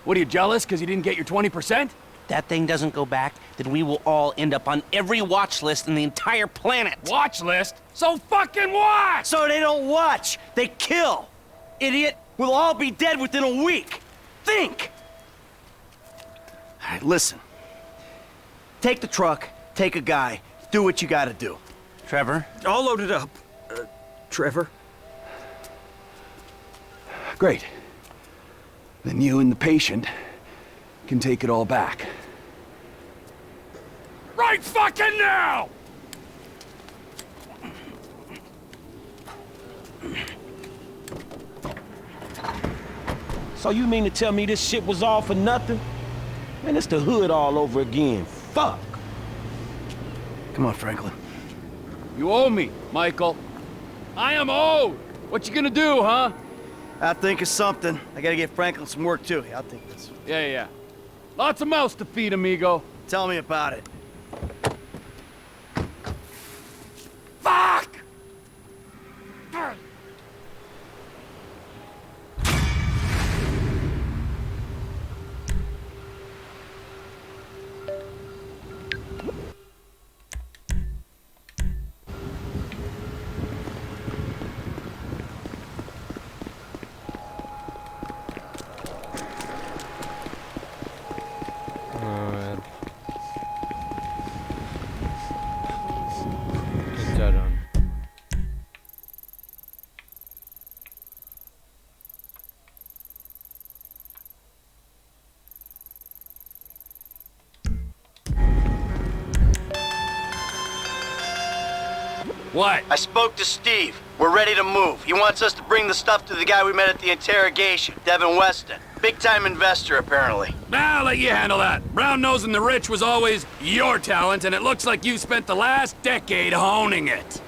What, are you jealous because you didn't get your 20%? That thing doesn't go back, then we will all end up on every watch list in the entire planet. Watch list? So fucking what? So they don't watch, they kill. Idiot, we'll all be dead within a week. Think! All right, listen. Take the truck, take a guy, do what you gotta do. Trevor? All loaded up. Trevor? Great. Then you and the patient can take it all back. Right fucking now! So you mean to tell me this shit was all for nothing? Man, it's the hood all over again. Fuck. Come on, Franklin. You owe me, Michael. I am owed. What you gonna do, huh? I'll think of something. I gotta get Franklin some work, too. I'll think this. Yeah. Lots of mouths to feed, amigo. Tell me about it. Fuck! What? I spoke to Steve. We're ready to move. He wants us to bring the stuff to the guy we met at the interrogation, Devin Weston. Big-time investor, apparently. I'll let you handle that. Brown-nosing the rich was always your talent, and it looks like you spent the last decade honing it.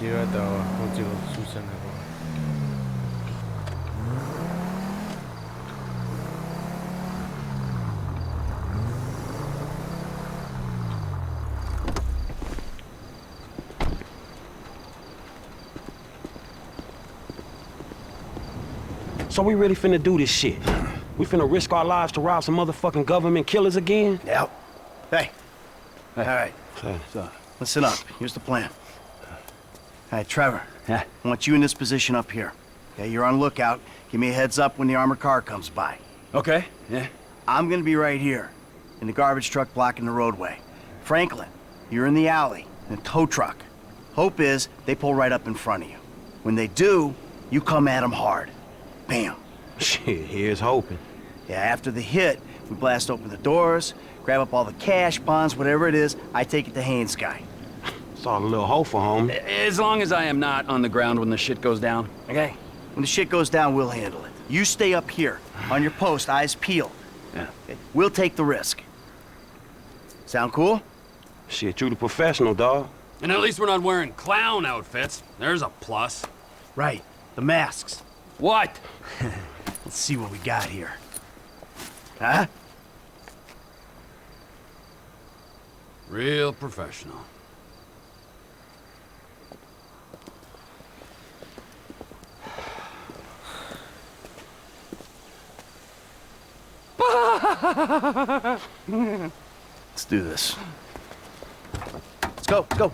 Eta utziko zuzeneko. So we really finna do this shit? We finna risk our lives to rob some motherfucking government killers again? Yep. Hey. All right. So, listen up. Here's the plan. All right, Trevor. Yeah. I want you in this position up here. Okay, you're on lookout. Give me a heads up when the armored car comes by. Okay, yeah. I'm gonna be right here, in the garbage truck blocking the roadway. Franklin, you're in the alley, in a tow truck. Hope is they pull right up in front of you. When they do, you come at them hard. Bam. Shit, here's hoping. Yeah, after the hit, we blast open the doors, grab up all the cash, bonds, whatever it is, I take it to Haynes' guy. It's all a little hopeful, homie. As long as I am not on the ground when the shit goes down. Okay? When the shit goes down, we'll handle it. You stay up here, on your post, eyes peeled. Yeah. Okay? We'll take the risk. Sound cool? Shit, you the professional, dawg. And at least we're not wearing clown outfits. There's a plus. Right. The masks. What? Let's see what we got here. Huh? Real professional. Let's do this. Let's go, go.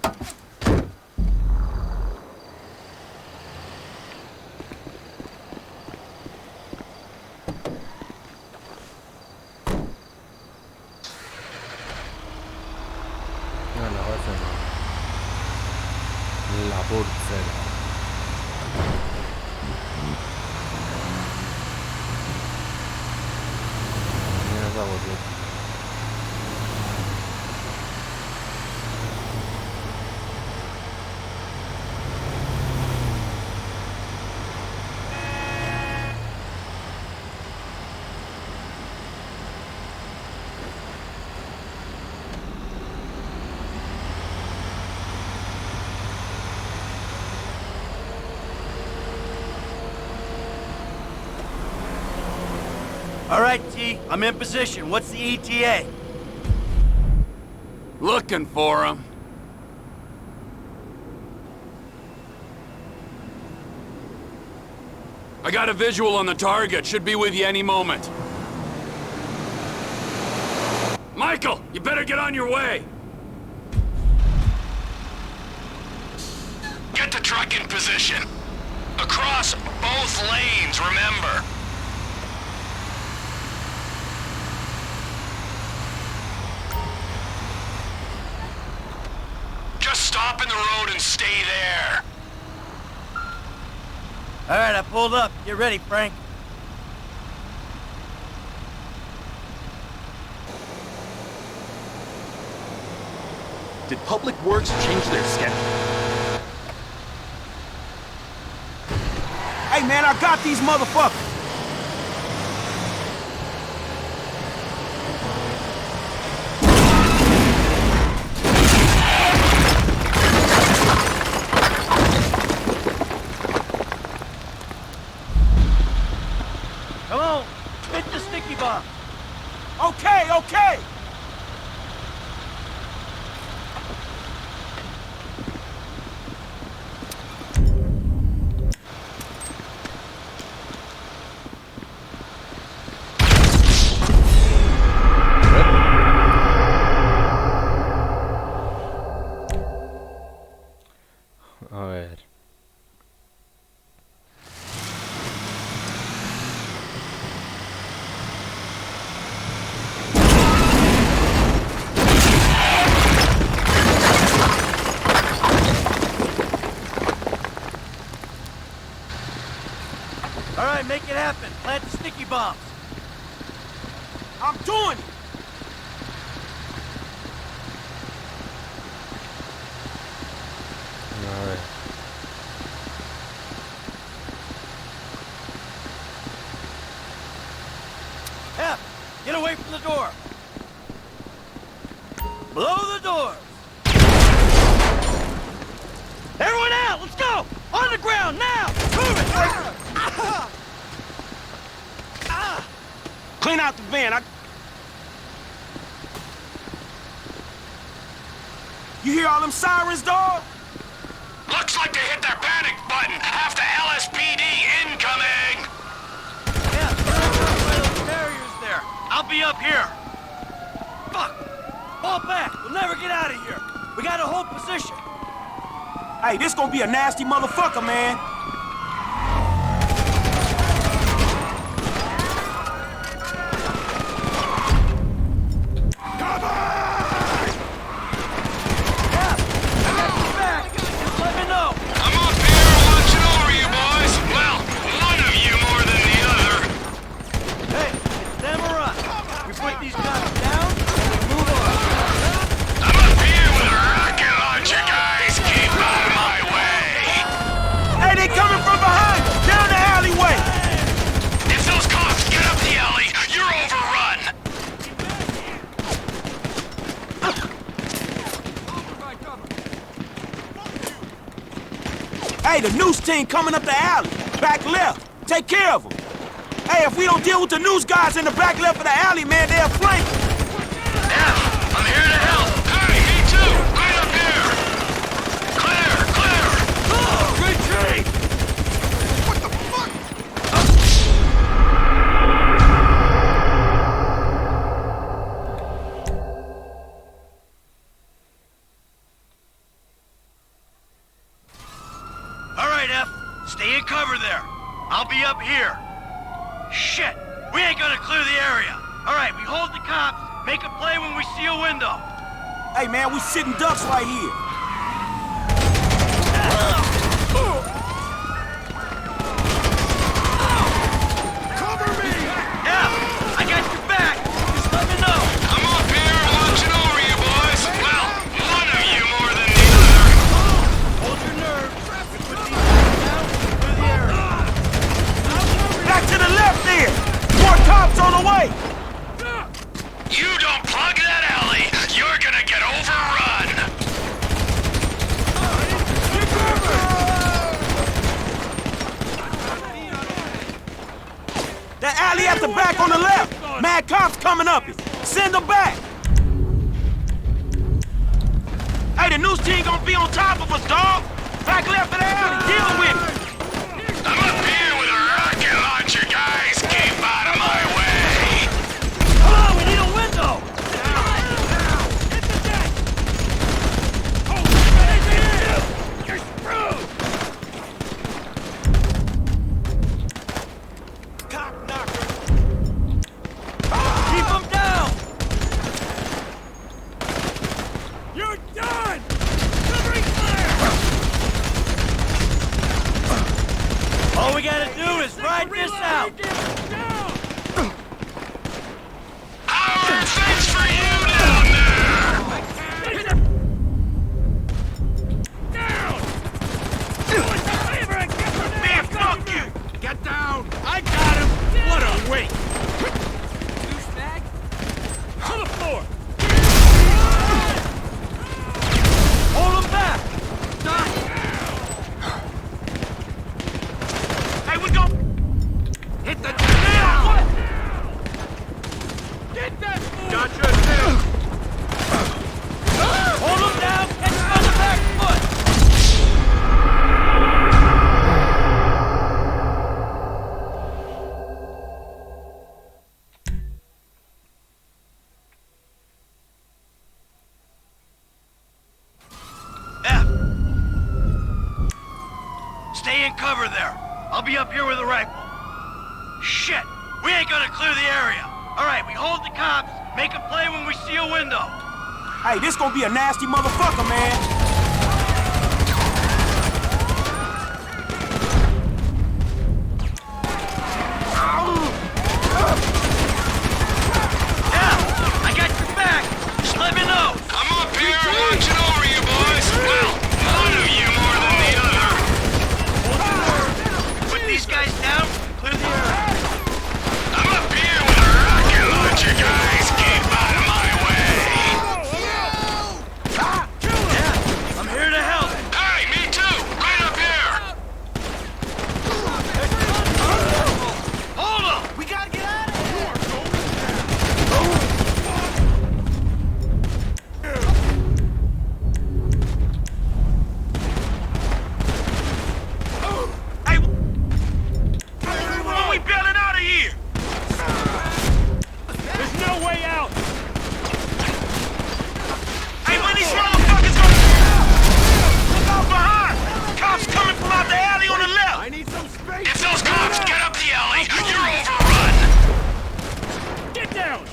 La Porcera. Mira esa botella. All right, T, I'm in position. What's the ETA? Looking for him. I got a visual on the target. Should be with you any moment. Michael, you better get on your way. Get the truck in position. Across both lanes, remember. Just stop in the road and stay there. All right, I pulled up. Get ready, Frank. Did Public Works change their schedule? Hey, man, I got these motherfuckers. Come on, hit the sticky bomb. Okay, okay. A ver. All right, make it happen. Plant the sticky bombs. I'm doing it. A ver. F, get away from the door. Blow the doors. Everyone out, let's go. On the ground now. Move it. Clean out the van. You hear all them sirens, dog? Looks like they hit their panic button. Half the LSPD incoming! Yeah, get those barriers there. I'll be up here. Fuck. Fall back. We'll never get out of here. We gotta hold position. Hey, this gonna be a nasty motherfucker, man. Hey, the news team coming up the alley. Back left. Take care of them. Hey, if we don't deal with the news guys in the back left of the alley, man, they'll flank. Yeah, I'm here to help. Hey, me too. Right up here. Clear, clear. Oh, retreat! What the fuck? All right, F. Stay in cover there. I'll be up here. Shit! We ain't gonna clear the area. All right, we hold the cops. Make a play when we see a window. Hey, man, we sitting ducks right here. Cover me! F, I got your back. Just let me know. I'm up here watching over you boys. Well, one of you more than the other. Hold your nerve. Put these guys down and clear the area. Back to the left there. More cops on the way. You don't plug that alley, you're gonna get overrun. That alley at the back on the left. Mad cops coming up. Send them back. Hey, the news team gonna be on top of us, dog. Back left of the alley. Deal with it. I'm up here with a rocket launcher, guys. Keep out of my way. Come on, we need a window. You're screwed! Cock knocker. Keep them down. You're done! Covering fire! All we gotta do is ride this out. Howard, thanks for you down there. Stay in cover there. I'll be up here with a rifle. Shit! We ain't gonna clear the area. All right, we hold the cops. Make a play when we see a window. Hey, this gonna be a nasty motherfucker, man. Let me know! I'm up here watching over you boys. Well, one of you more than the other. Put these guys down, clear the area. I'm up here with a rocket launcher, guys. Keep out of my way. Yeah, I'm here to help. Hey, me too. Right up here. Hold on! We gotta get out of here! If those cops get up the alley, you're overrun! Get down!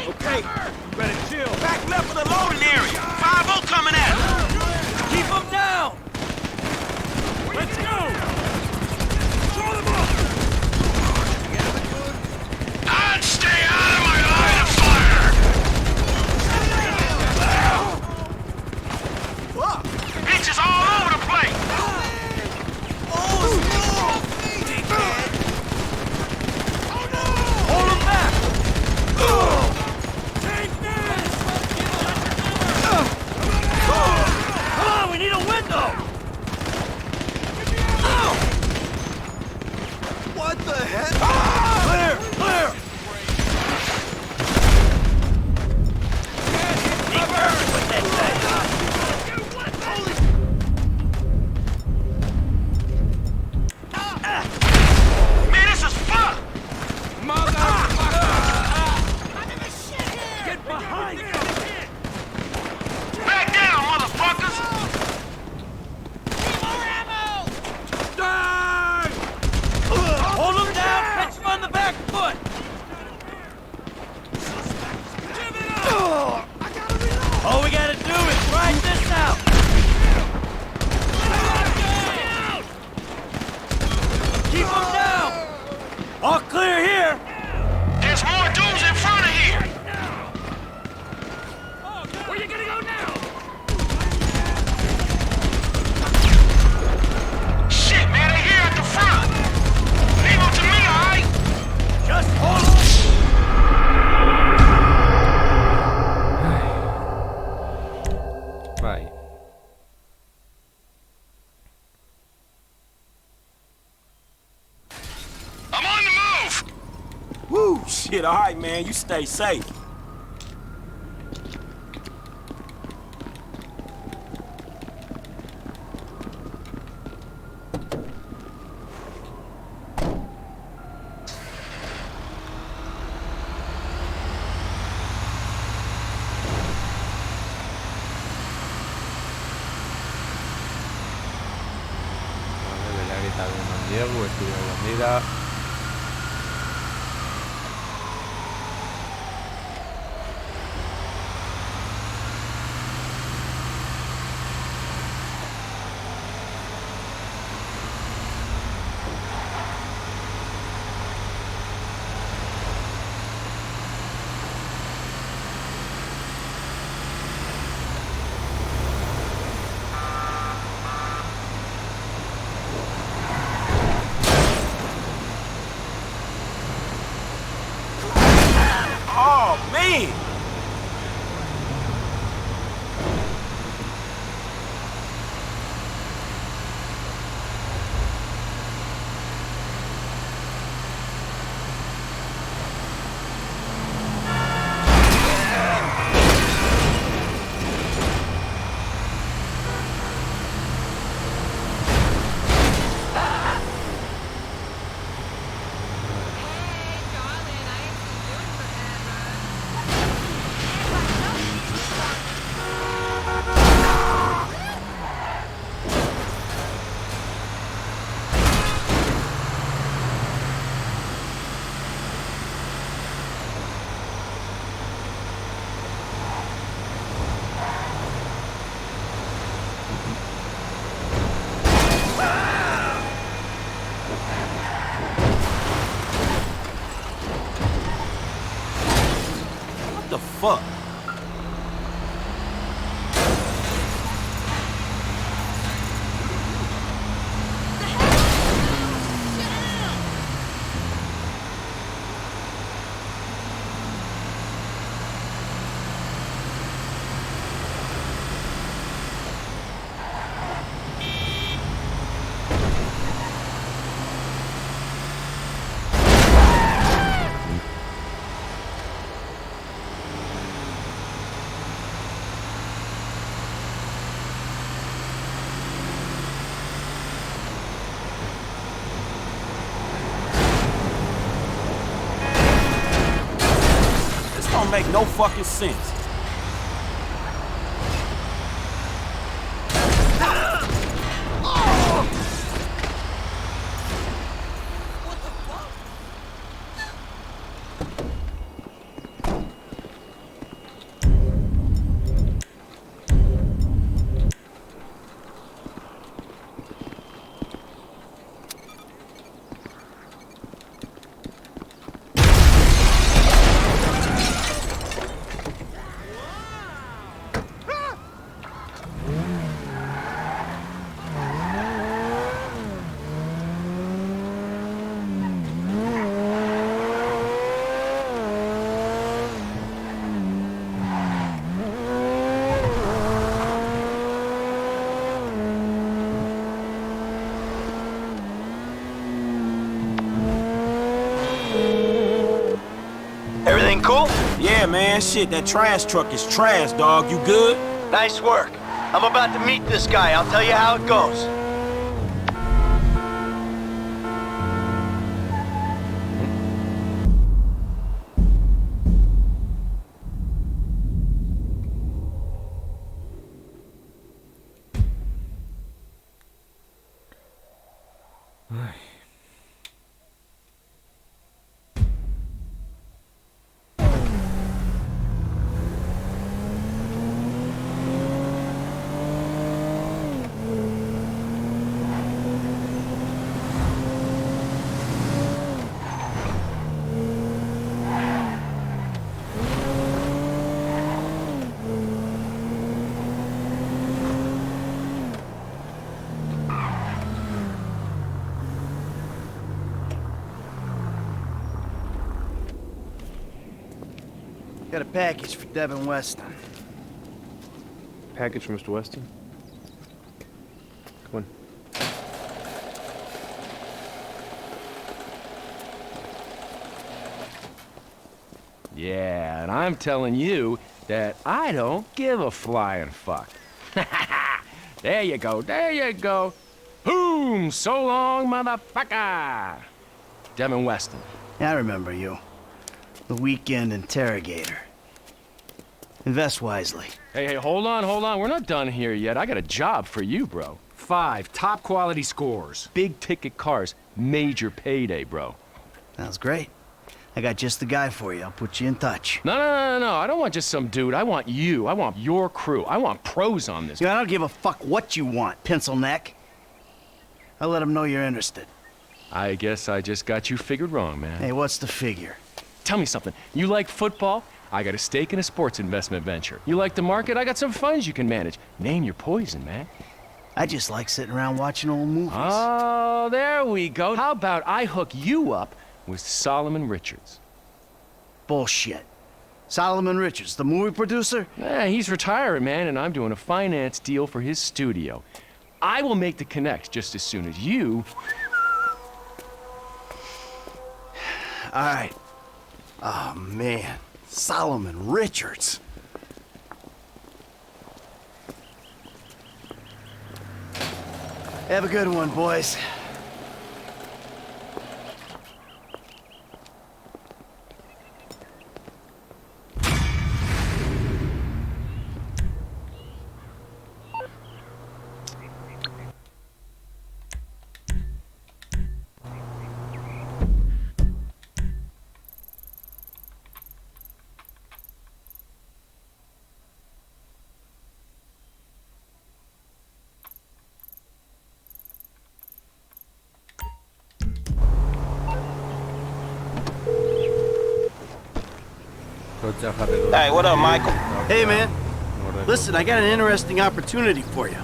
Okay, better chill. Back left of the loading area. 5-0 coming at us. Keep them down! Let's go! Throw them up! I'd stay out of my line of fire! Bitches all over the place! Hold them back! Take this! Come on, we need a window! What the heck? Clear! Clear! Be careful with that thing! Man, this is fun! Get behind! Back down, motherfuckers! Hold them down! Catch them on the back foot! All we gotta do is ride this out! Keep them down! All clear here! There's more dudes in front of here! Where you gonna go now? Shit, man, they here at the front! Leave them to me, alright? Just hold them! Bai. I'm on the move! Woo, shit, all right, man. You stay safe. Belaguita de Mandiego, estudio de Mira. Oh, man! What the fuck? Don't make no fucking sense. Everything cool? Yeah, man, shit, that trash truck is trash, dog. You good? Nice work. I'm about to meet this guy. I'll tell you how it goes. Got a package for Devin Weston. Package from Mr. Weston? Come on. Yeah, and I'm telling you that I don't give a flying fuck. There you go, there you go. Boom! So long, motherfucker! Devin Weston. I remember you. The weekend interrogator. Invest wisely. Hey, hold on. We're not done here yet. I got a job for you, bro. 5 top quality scores. Big ticket cars. Major payday, bro. Sounds great. I got just the guy for you. I'll put you in touch. No. I don't want just some dude. I want you. I want your crew. I want pros on this. Yeah, I don't give a fuck what you want, pencil neck. I'll let them know you're interested. I guess I just got you figured wrong, man. Hey, what's the figure? Tell me something. You like football? I got a stake in a sports investment venture. You like the market? I got some funds you can manage. Name your poison, man. I just like sitting around watching old movies. Oh, there we go. How about I hook you up with Solomon Richards? Bullshit. Solomon Richards, the movie producer? Yeah, he's retiring, man, and I'm doing a finance deal for his studio. I will make the connects just as soon as you... All right. Oh, man. Solomon Richards. Have a good one, boys. Hey, what up, Michael? Hey, man. Listen, I got an interesting opportunity for you.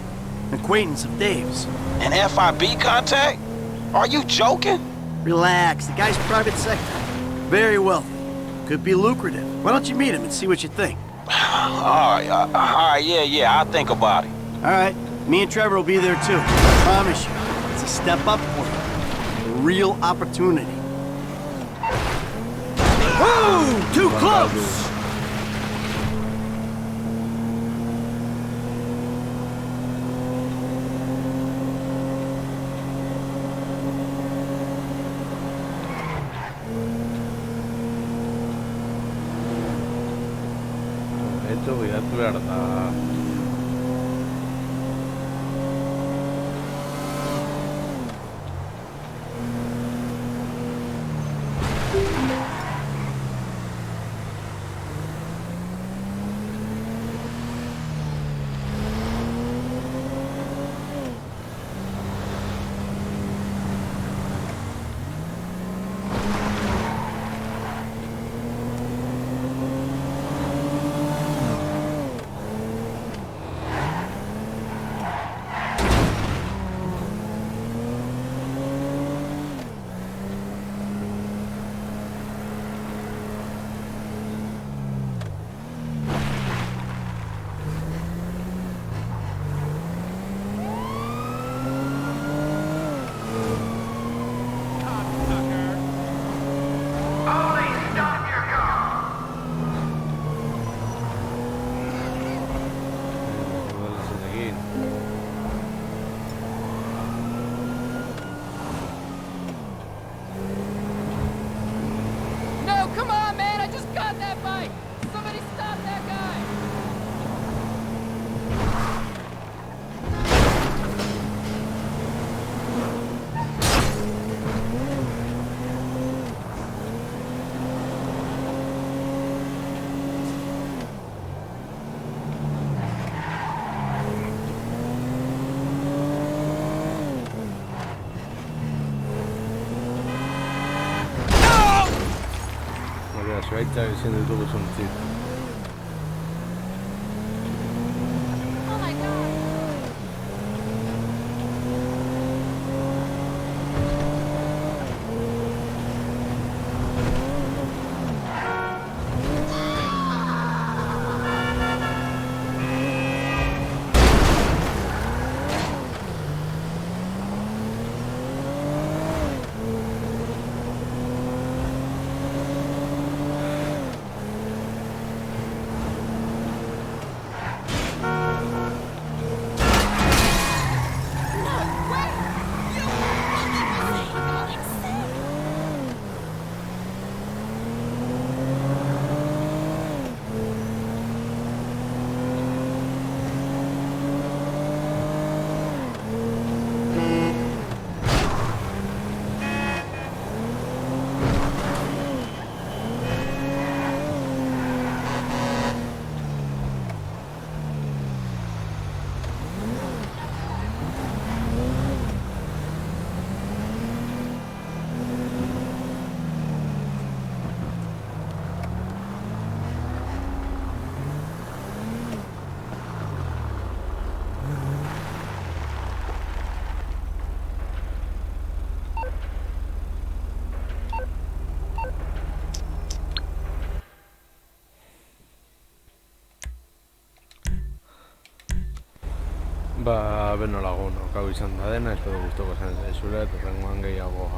An acquaintance of Dave's. An FIB contact? Are you joking? Relax, the guy's private sector. Very wealthy. Could be lucrative. Why don't you meet him and see what you think? All right, yeah, I'll think about it. All right, me and Trevor will be there too. I promise you, it's a step up for you. A real opportunity. Whoa! Too close! Cuidatu behar da. Zuaitzak ezin ditugu zontzik. Beno lagun, okau izan da dena, espero guztoko zen zaizula, eta rengoan gehiago